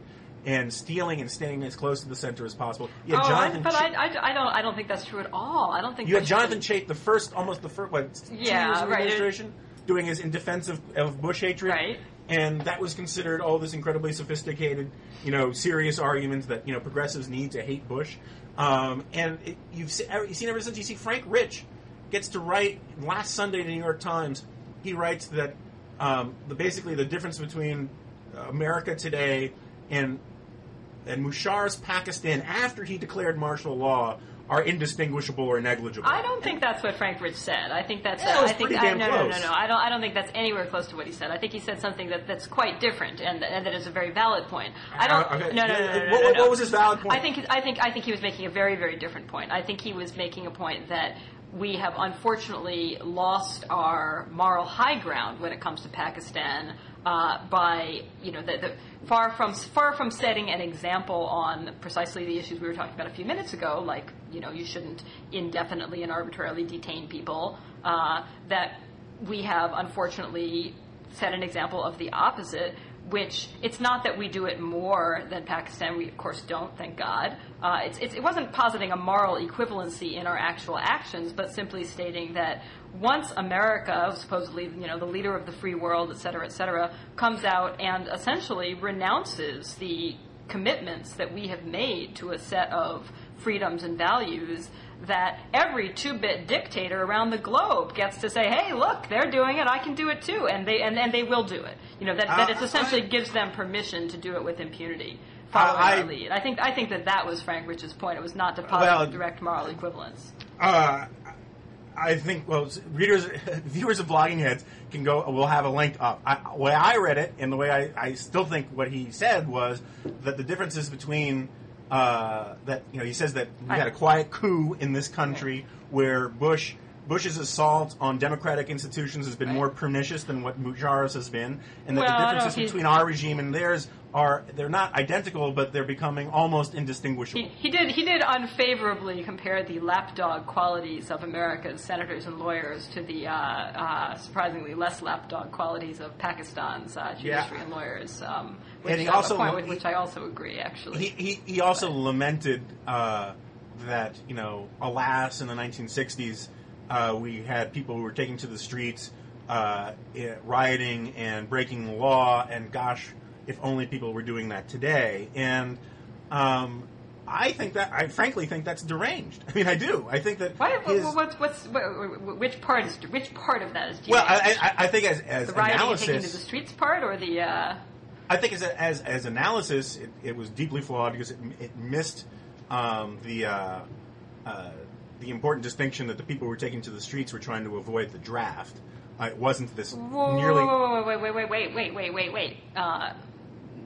and stealing and staying as close to the center as possible. I don't think that's true at all. I don't think you had Jonathan Chait, the first 2 years of the administration, doing his in defense of Bush hatred, and that was considered this incredibly sophisticated, serious argument that progressives need to hate Bush, and you've seen ever since. You see Frank Rich gets to write last Sunday in the New York Times. He writes that basically the difference between America today and Musharraf's Pakistan after he declared martial law are indistinguishable or negligible. I don't think that's what Frank Rich said. I think that's close. No. I don't think that's anywhere close to what he said. I think he said something that's quite different, and that is a very valid point. What was his valid point? I think he was making a very, very different point. I think he was making a point that we have unfortunately lost our moral high ground when it comes to Pakistan by far from setting an example on precisely the issues we were talking about a few minutes ago, like you shouldn't indefinitely and arbitrarily detain people. That we have unfortunately set an example of the opposite, which it's not that we do it more than Pakistan. We, of course, don't, thank God. It wasn't positing a moral equivalency in our actual actions, but simply stating that once America, supposedly, the leader of the free world, et cetera, comes out and essentially renounces the commitments that we have made to a set of freedoms and values, that every two-bit dictator around the globe gets to say, "Hey, look, they're doing it. I can do it too," and they will do it. That it essentially gives them permission to do it with impunity, following our lead. I think that was Frank Rich's point. It was not to posit direct moral equivalence. I think viewers of Blogging Heads can go. We'll have a link up. The way I read it, and the way I still think what he said was that the differences between. He says that we had a quiet coup in this country where Bush's assault on democratic institutions has been more pernicious than what Musharraf's has been, and that the differences between our regime and theirs they're not identical, but they're becoming almost indistinguishable. He did unfavorably compare the lapdog qualities of America's senators and lawyers to the surprisingly less lapdog qualities of Pakistan's judiciary and lawyers. And he also, which I also agree, actually. He also lamented that, alas, in the 1960s, we had people who were taking to the streets, rioting and breaking the law, and gosh, if only people were doing that today. And I frankly think that's deranged. I mean, I do. I think that. Which part of that is deranged? Well, I think as the rioting analysis, and taking to the streets part, or the. I think as analysis, it was deeply flawed because it missed the important distinction that the people who were taking to the streets were trying to avoid the draft. It wasn't this nearly. Wait.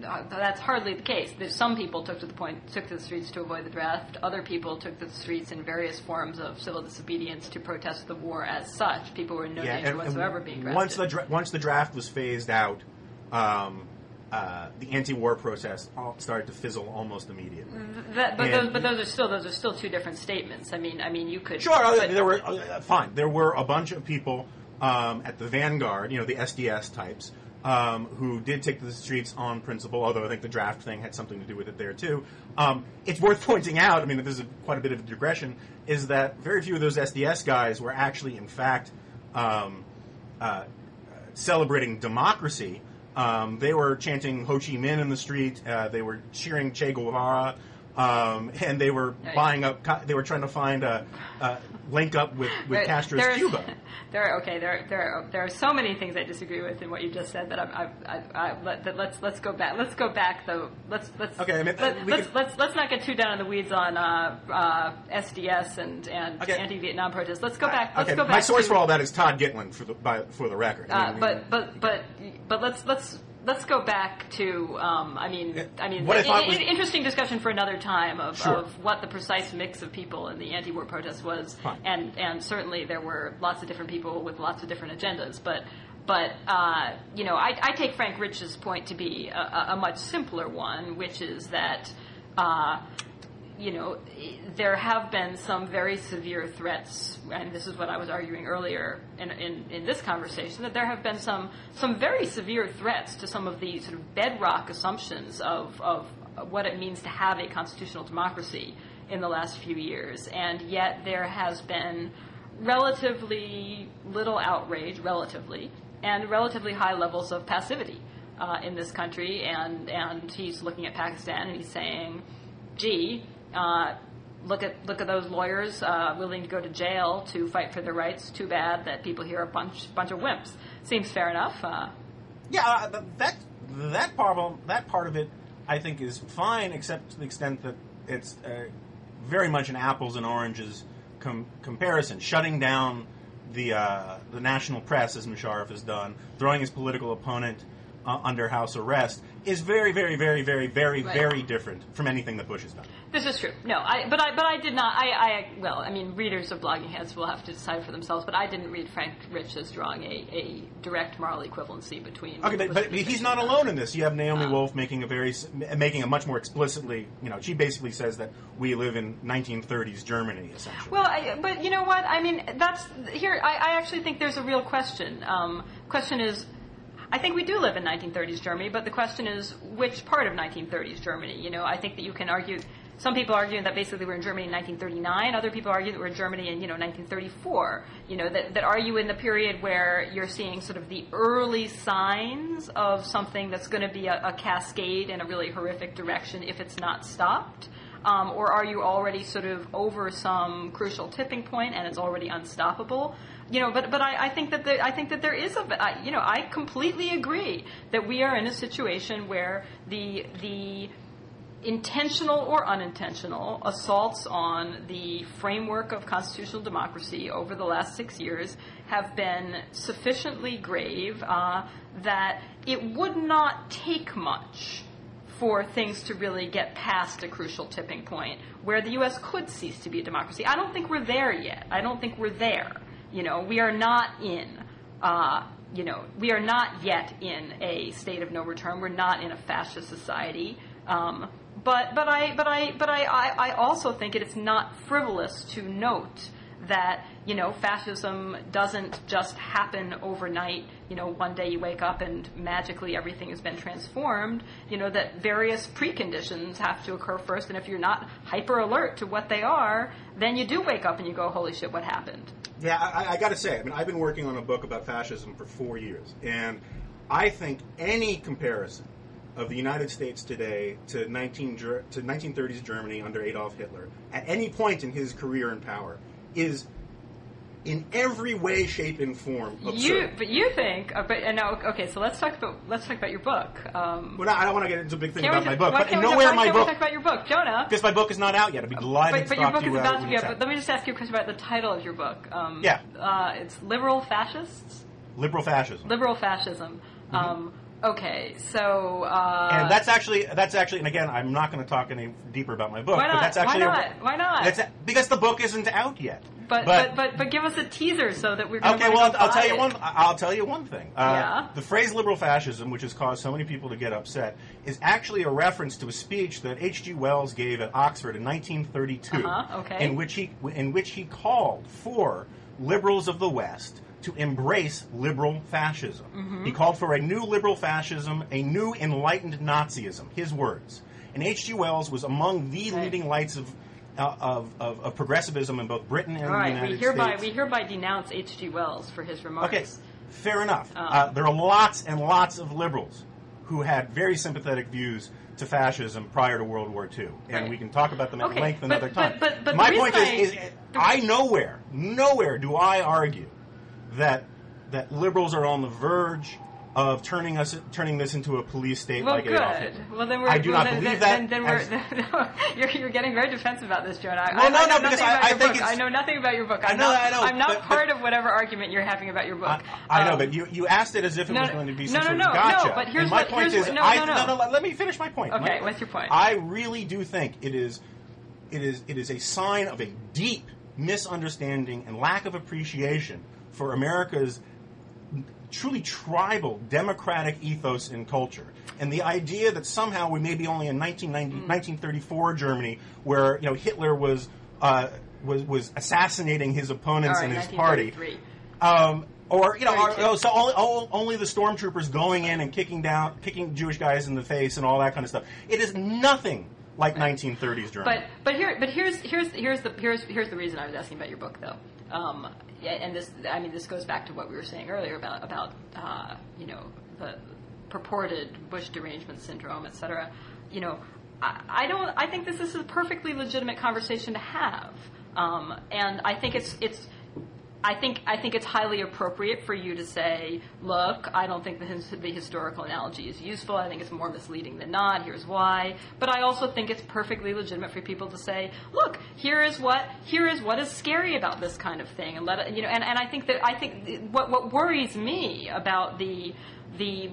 That's hardly the case. Some people took to the streets to avoid the draft. Other people took to the streets in various forms of civil disobedience to protest the war as such. People were in no danger whatsoever being drafted. Once the draft was phased out, the anti-war protests started to fizzle almost immediately. Those are still two different statements. I mean, you could. Sure, there were fine. There were a bunch of people at the vanguard, the SDS types, who did take to the streets on principle, although I think the draft thing had something to do with it there, too. It's worth pointing out, this is quite a bit of a digression, is that very few of those SDS guys were actually, in fact, celebrating democracy. They were chanting Ho Chi Minh in the street. They were cheering Che Guevara. and they were buying up. They were trying to find a link up with Castro's Cuba. There are so many things I disagree with in what you just said that let's go back. Let's go back though. Let's not get too down in the weeds on SDS and anti-Vietnam protests. Let's go back. Let's go back. My source for all that is Todd Gitlin for the record. But let's go back to interesting discussion for another time of what the precise mix of people in the anti-war protest was, and certainly there were lots of different people with lots of different agendas, but I take Frank Rich's point to be a much simpler one, which is that there have been some very severe threats, and this is what I was arguing earlier in this conversation, that there have been some very severe threats to some of the sort of bedrock assumptions of what it means to have a constitutional democracy in the last few years, and yet there has been relatively little outrage, and relatively high levels of passivity in this country, and he's looking at Pakistan and he's saying, gee, look at those lawyers willing to go to jail to fight for their rights. Too bad that people here are a bunch of wimps. Seems fair enough. That part of it, I think, is fine, except to the extent that it's very much an apples and oranges comparison. Shutting down the national press, as Musharraf has done, throwing his political opponent under house arrest, is very, very, very, very, very, very different from anything that Bush has done. This is true. No, but I did not. Readers of Blogging Heads will have to decide for themselves. But I didn't read Frank Rich as drawing a direct moral equivalency between. Okay, but he's not alone in this. You have Naomi Wolf making a much more explicitly. She basically says that we live in 1930s Germany, essentially. Well, but you know what? I mean, that's here. I actually think there's a real question. Question is, I think we do live in 1930s Germany, but the question is, which part of 1930s Germany? I think that you can argue. Some people argue that basically we're in Germany in 1939. Other people argue that we're in Germany in 1934. That argue in the period where you're seeing sort of the early signs of something that's going to be a cascade in a really horrific direction if it's not stopped. Or are you already sort of over some crucial tipping point and it's already unstoppable? But I think that there is I completely agree that we are in a situation where the intentional or unintentional assaults on the framework of constitutional democracy over the last 6 years have been sufficiently grave that it would not take much for things to really get past a crucial tipping point where the U.S. could cease to be a democracy. I don't think we're there yet. I don't think we're there. We are not in, we are not yet in a state of no return. We're not in a fascist society. But I also think it's not frivolous to note that, fascism doesn't just happen overnight. One day you wake up and magically everything has been transformed. That various preconditions have to occur first. And if you're not hyper alert to what they are, then you do wake up and you go, holy shit, what happened? Yeah, I got to say, I've been working on a book about fascism for 4 years. And I think any comparison of the United States today to 1930s Germany under Adolf Hitler at any point in his career in power is in every way, shape, and form absurd. You think, so let's talk about your book. Well, I don't want to get into a big thing about my book, Why can't we talk about your book, Jonah? Because my book is not out yet. I'd be delighted to talk to you about it. But let me just ask you a question about the title of your book. It's Liberal Fascists? Liberal Fascism. Liberal Fascism. Mm-hmm. Okay, so and that's actually, and again, I'm not going to talk any deeper about my book. Why not? But that's actually Why not? Because the book isn't out yet. But give us a teaser so that we're going to I'll tell you one thing. The phrase liberal fascism, which has caused so many people to get upset, is actually a reference to a speech that H.G. Wells gave at Oxford in 1932, in which he called for liberals of the West to embrace liberal fascism. Mm-hmm. He called for a new liberal fascism, a new enlightened Nazism, his words. And H.G. Wells was among the leading lights of progressivism in both Britain and the United States. We hereby denounce H.G. Wells for his remarks. Okay, fair enough. There are lots and lots of liberals who had very sympathetic views to fascism prior to World War II, and we can talk about them at length another time. But my point is I nowhere do I argue that liberals are on the verge of turning this into a police state like Adolf Hitler. Well, then I do not believe that. You're getting very defensive about this, Jonah. Because I think I know nothing about your book. I know. I'm not part of whatever argument you're having about your book. I know, but you asked it as if it was going to be some sort of gotcha. No, but here's my point is, let me finish my point. Okay, what's your point? I really do think it is a sign of a deep misunderstanding and lack of appreciation for America's truly tribal democratic ethos and culture, and the idea that somehow we may be only in 1934 Germany, where Hitler was assassinating his opponents in his party, or so only the stormtroopers going in and kicking Jewish guys in the face and all that kind of stuff. It is nothing like 1930s Germany. But here's the reason I was asking about your book, though. And this goes back to what we were saying earlier about the purported Bush derangement syndrome, et cetera. I think this is a perfectly legitimate conversation to have, and I think I think it's highly appropriate for you to say, look, I don't think the historical analogy is useful. I think it's more misleading than not. Here's why. But I also think it's perfectly legitimate for people to say, look, here is what is scary about this kind of thing, and I think what worries me about the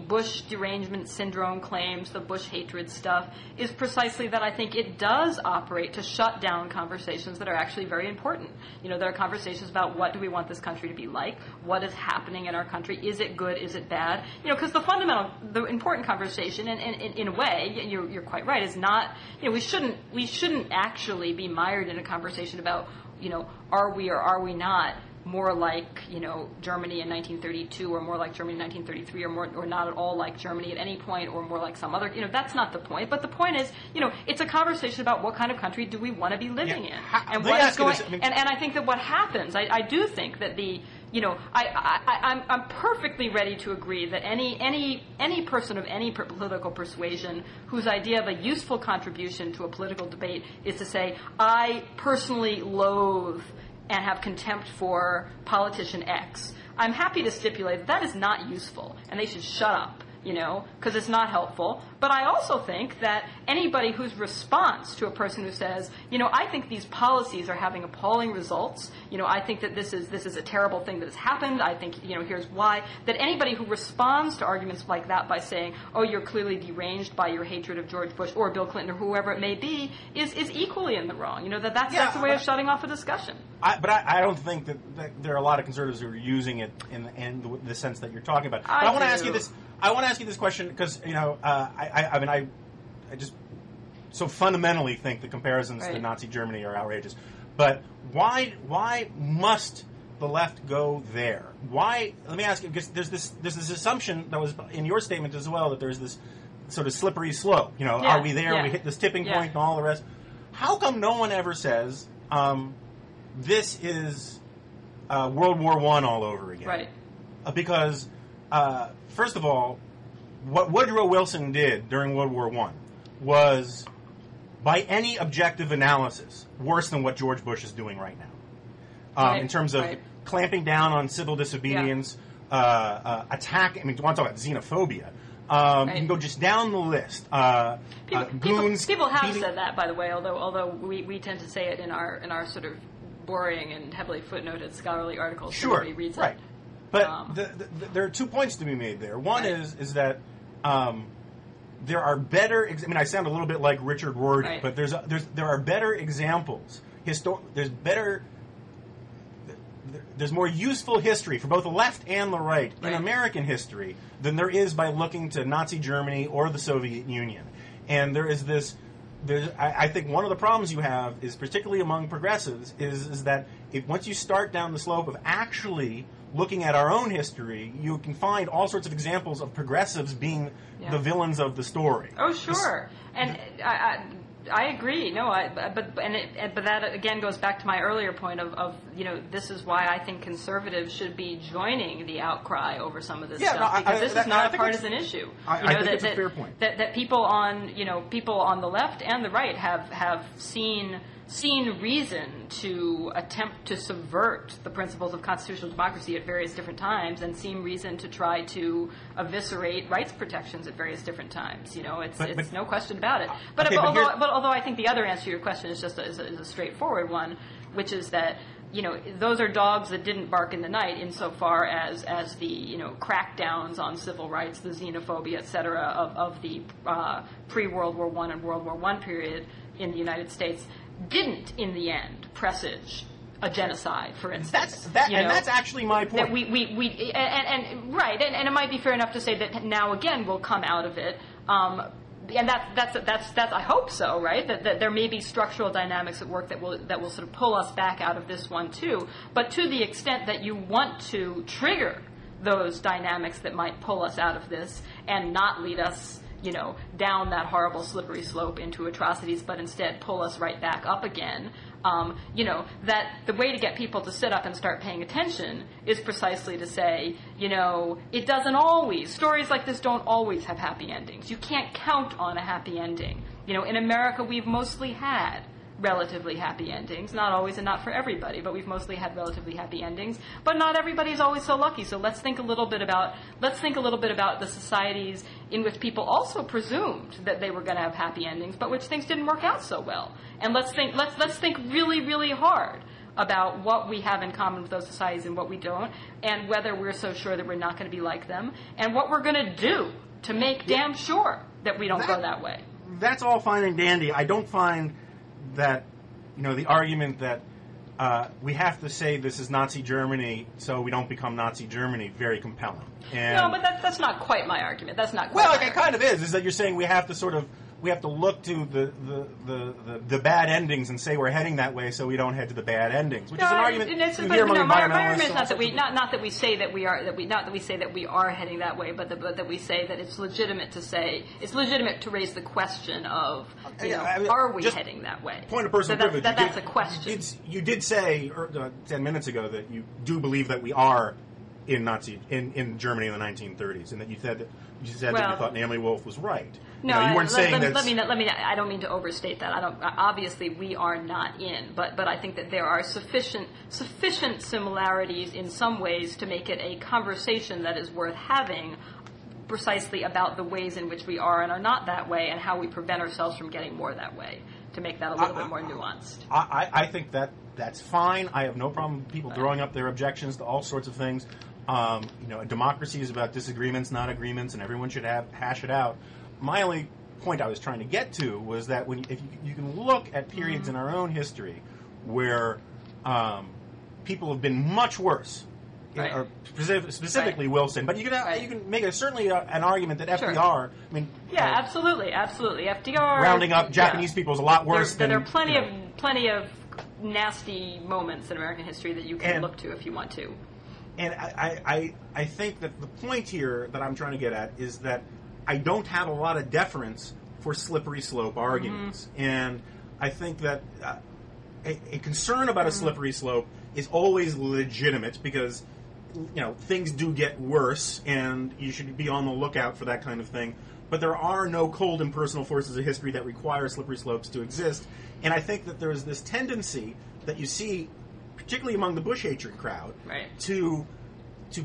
Bush derangement syndrome claims, the Bush hatred stuff, is precisely that I think it does operate to shut down conversations that are actually very important. There are conversations about what do we want this country to be like, what is happening in our country, is it good, is it bad? Because the important conversation, and in a way, you're quite right, is not, we shouldn't actually be mired in a conversation about, are we or are we not more like Germany in 1932, or more like Germany in 1933, or not at all like Germany at any point, or more like some other. That's not the point. But the point is, it's a conversation about what kind of country do we want to be living in, and what is going. And I think that what happens, I do think that I'm perfectly ready to agree that any person of any political persuasion whose idea of a useful contribution to a political debate is to say, I personally loathe and have contempt for politician X, I'm happy to stipulate that is not useful, and they should shut up, because it's not helpful. But I also think that anybody whose response to a person who says, I think these policies are having appalling results, I think that this is a terrible thing that has happened, I think, here's why, that anybody who responds to arguments like that by saying, oh, you're clearly deranged by your hatred of George Bush or Bill Clinton or whoever it may be, is equally in the wrong. That's a way of shutting off a discussion. But I don't think that there are a lot of conservatives who are using it in the sense that you're talking about. But I want to ask you this. I want to ask you this question because I just so fundamentally think the comparisons to Nazi Germany are outrageous. But why must the left go there? Why? Let me ask you, because there's this assumption that was in your statement as well, that there's this sort of slippery slope. Are we there? We hit this tipping point and all the rest. How come no one ever says this is World War I all over again? Right. Because first of all, what Woodrow Wilson did during World War I was, by any objective analysis, worse than what George Bush is doing right now. In terms of clamping down on civil disobedience, attacking, I want to talk about xenophobia. You can go just down the list. Goons. People have said that, by the way, although we tend to say it in our sort of boring and heavily footnoted scholarly articles. Sure, reads right. It. But there are 2 points to be made there. One is that there are better. I sound a little bit like Richard Rorty, but there are better examples. There's more useful history for both the left and the right in American history than there is by looking to Nazi Germany or the Soviet Union. And there is this. I think one of the problems you have is, particularly among progressives, is that once you start down the slope of actually looking at our own history, you can find all sorts of examples of progressives being the villains of the story. Oh, sure. And I agree. No, but that again goes back to my earlier point of this is why I think conservatives should be joining the outcry over some of this stuff, because this is not a partisan issue. I think it's a fair point. That people on the left and the right have seen reason to attempt to subvert the principles of constitutional democracy at various different times, and seen reason to try to eviscerate rights protections at various different times. It's no question about it. But although I think the other answer to your question is just a straightforward one, which is that those are dogs that didn't bark in the night, insofar as the crackdowns on civil rights, the xenophobia, etc. of the pre-World War I and World War I period in the United States didn't, in the end, presage a genocide, for instance. That's actually my point. That right, and it might be fair enough to say that now again we'll come out of it. And that's I hope so, right? That there may be structural dynamics at work that will sort of pull us back out of this one too. But to the extent that you want to trigger those dynamics that might pull us out of this and not lead us down that horrible slippery slope into atrocities, but instead pull us right back up again, that the way to get people to sit up and start paying attention is precisely to say, it doesn't always, stories like this don't always have happy endings. You can't count on a happy ending. In America, we've mostly had relatively happy endings. Not always and not for everybody, but we've mostly had relatively happy endings. But not everybody's always so lucky. So let's think a little bit about the societies in which people also presumed that they were going to have happy endings, but which things didn't work out so well. And let's think really, really hard about what we have in common with those societies and what we don't, and whether we're so sure that we're not going to be like them, and what we're going to do to make damn sure that we don't go that way. That's all fine and dandy. I don't find that the argument that we have to say this is Nazi Germany so we don't become Nazi Germany very compelling. And no, but that's not quite my argument. That's not quite. Well, it kind of is that you're saying we have to look to the bad endings and say we're heading that way so we don't head to the bad endings, which is an argument you hear among my environmentalists. argument is not that we say that we are heading that way, but that we say that it's legitimate to raise the question of are we heading that way? Point of personal privilege. That's a question. You did say 10 minutes ago that you do believe that we are in Germany in the 1930s, and that you said that you thought Naomi Wolf was right. No, you weren't saying that. I don't mean to overstate that. Obviously, we are not in, but I think that there are sufficient similarities in some ways to make it a conversation that is worth having, precisely about the ways in which we are and are not that way, and how we prevent ourselves from getting more that way. To make that a little bit more nuanced. I think that's fine. I have no problem with people throwing up their objections to all sorts of things. A democracy is about disagreements, not agreements, and everyone should hash it out. My only point I was trying to get to was that if you can look at periods in our own history where people have been much worse, right. Or specifically right. Wilson, but you can make certainly an argument that FDR. Sure. I mean, absolutely, FDR rounding up Japanese people is a lot worse. There are plenty of nasty moments in American history that you can look to if you want to. And I think that the point here that I'm trying to get at is that I don't have a lot of deference for slippery slope arguments. And I think that a concern about a slippery slope is always legitimate because, things do get worse and you should be on the lookout for that kind of thing. But there are no cold impersonal forces of history that require slippery slopes to exist. And I think that there is this tendency that you see, particularly among the Bush hatred crowd, right. to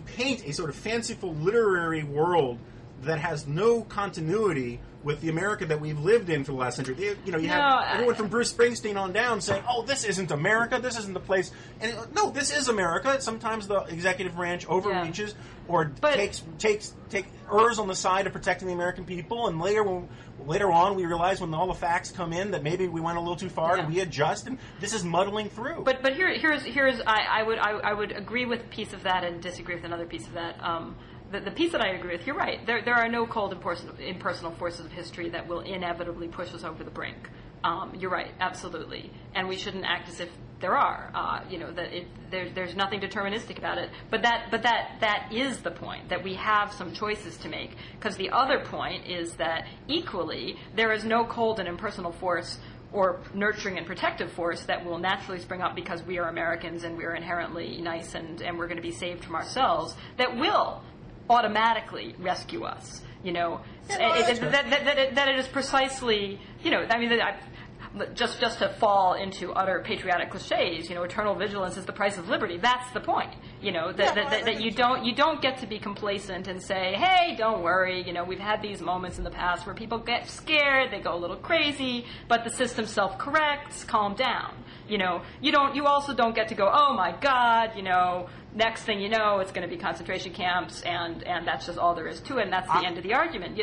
paint a sort of fanciful literary world that has no continuity with the America that we've lived in for the last century. You have everyone from Bruce Springsteen on down saying, "Oh, this isn't America. This isn't the place." And no, this is America. Sometimes the executive branch overreaches or takes errs on the side of protecting the American people, and later on we realize when all the facts come in that maybe we went a little too far and we adjust, and this is muddling through. But here's I would agree with a piece of that and disagree with another piece of that. The piece that I agree with, you're right. There are no cold impersonal forces of history that will inevitably push us over the brink. You're right, absolutely. And we shouldn't act as if there are. There's nothing deterministic about it. But that is the point, that we have some choices to make. Because the other point is that equally there is no cold and impersonal force or nurturing and protective force that will naturally spring up because we are Americans and we're inherently nice and we're going to be saved from ourselves, that will automatically rescue us. That it is precisely, just to fall into utter patriotic cliches, eternal vigilance is the price of liberty. That's the point. That you don't get to be complacent and say, hey, don't worry. We've had these moments in the past where people get scared, they go a little crazy, but the system self-corrects. Calm down. You also don't get to go, oh my God, next thing you know, it's going to be concentration camps, and that's just all there is to it, and that's the end of the argument.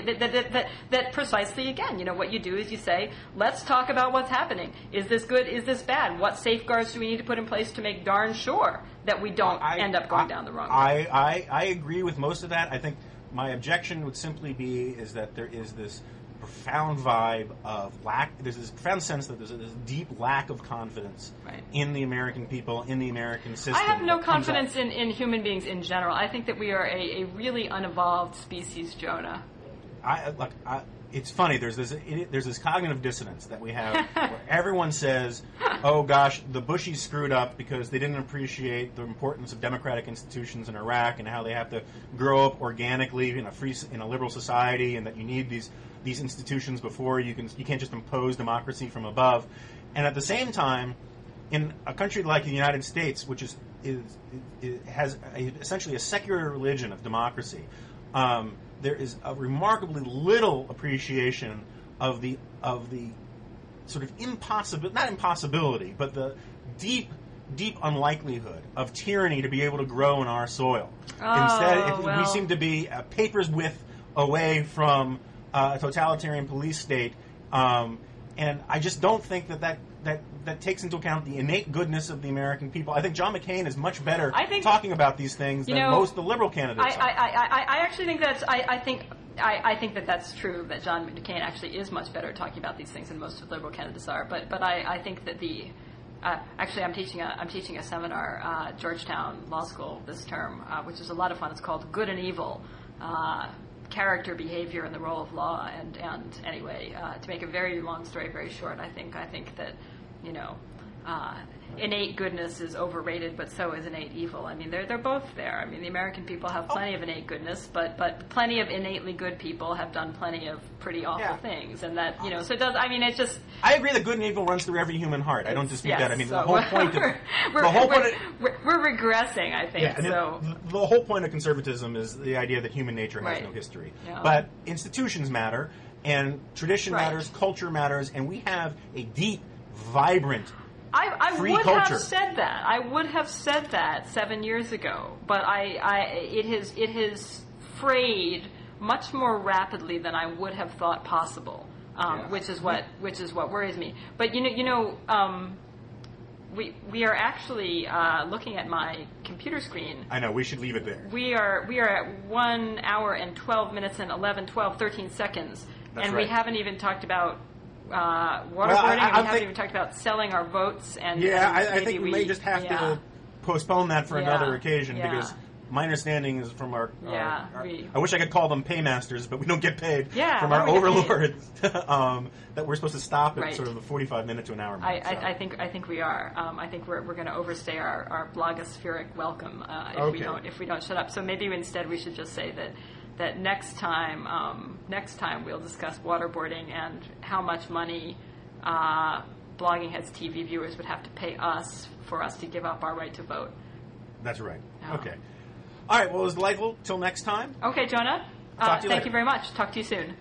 That precisely, again, what you do is you say, let's talk about what's happening. Is this good? Is this bad? What safeguards do we need to put in place to make darn sure that we don't end up going down the wrong road? I agree with most of that. I think my objection would simply be is that there is this profound vibe of there's this profound sense that there's this deep lack of confidence in the American people, in the American system. I have no confidence in human beings in general. I think that we are a really unevolved species, Jonah. It's funny, there's this cognitive dissonance that we have where everyone says, oh gosh, the Bushies screwed up because they didn't appreciate the importance of democratic institutions in Iraq and how they have to grow up organically in a liberal society, and that you need these institutions before you can't just impose democracy from above. And at the same time, in a country like the United States, which has essentially a secular religion of democracy, there is a remarkably little appreciation of the sort of not impossibility, but the deep unlikelihood of tyranny to be able to grow in our soil. We seem to be papers width away from a totalitarian police state, and I just don't think that takes into account the innate goodness of the American people. I think John McCain is much better talking about these things than most of the liberal candidates are. I actually think I think that's true, that John McCain actually is much better at talking about these things than most of the liberal candidates are. But I think that actually I'm teaching a seminar at Georgetown Law School this term, which is a lot of fun. It's called Good and Evil. Character, behavior, and the role of law, and anyway, to make a very long story very short, I think that innate goodness is overrated, but so is innate evil. I mean, they're both there. I mean, the American people have plenty of innate goodness, but plenty of innately good people have done plenty of pretty awful things, and that so it does. I mean, it's just. I agree that good and evil runs through every human heart. I don't dispute that. I mean, the whole point of we're regressing. I think the whole point of conservatism is the idea that human nature has no history, but institutions matter, and tradition matters, culture matters, and we have a deep, vibrant. I would have said that. I would have said that 7 years ago, but it has frayed much more rapidly than I would have thought possible, which is what worries me. But we are actually looking at my computer screen. I know, we should leave it there. We are at 1 hour and 12 minutes and 13 seconds, and we haven't even talked about waterboarding, and we haven't even talked about selling our votes. I think we may just have to postpone that for another occasion, because my understanding is from our I wish I could call them paymasters, but we don't get paid from our overlords that we're supposed to stop at sort of a 45-minute to an hour mark. I think we are. I think we're going to overstay our blogospheric welcome if we don't shut up. So maybe instead we should just say that next time we'll discuss waterboarding and how much money Blogging Heads TV viewers would have to pay us for us to give up our right to vote. That's right. Okay. All right. Well, it was delightful. Till next time. Okay, Jonah. Talk to you later. Thank you very much. Talk to you soon.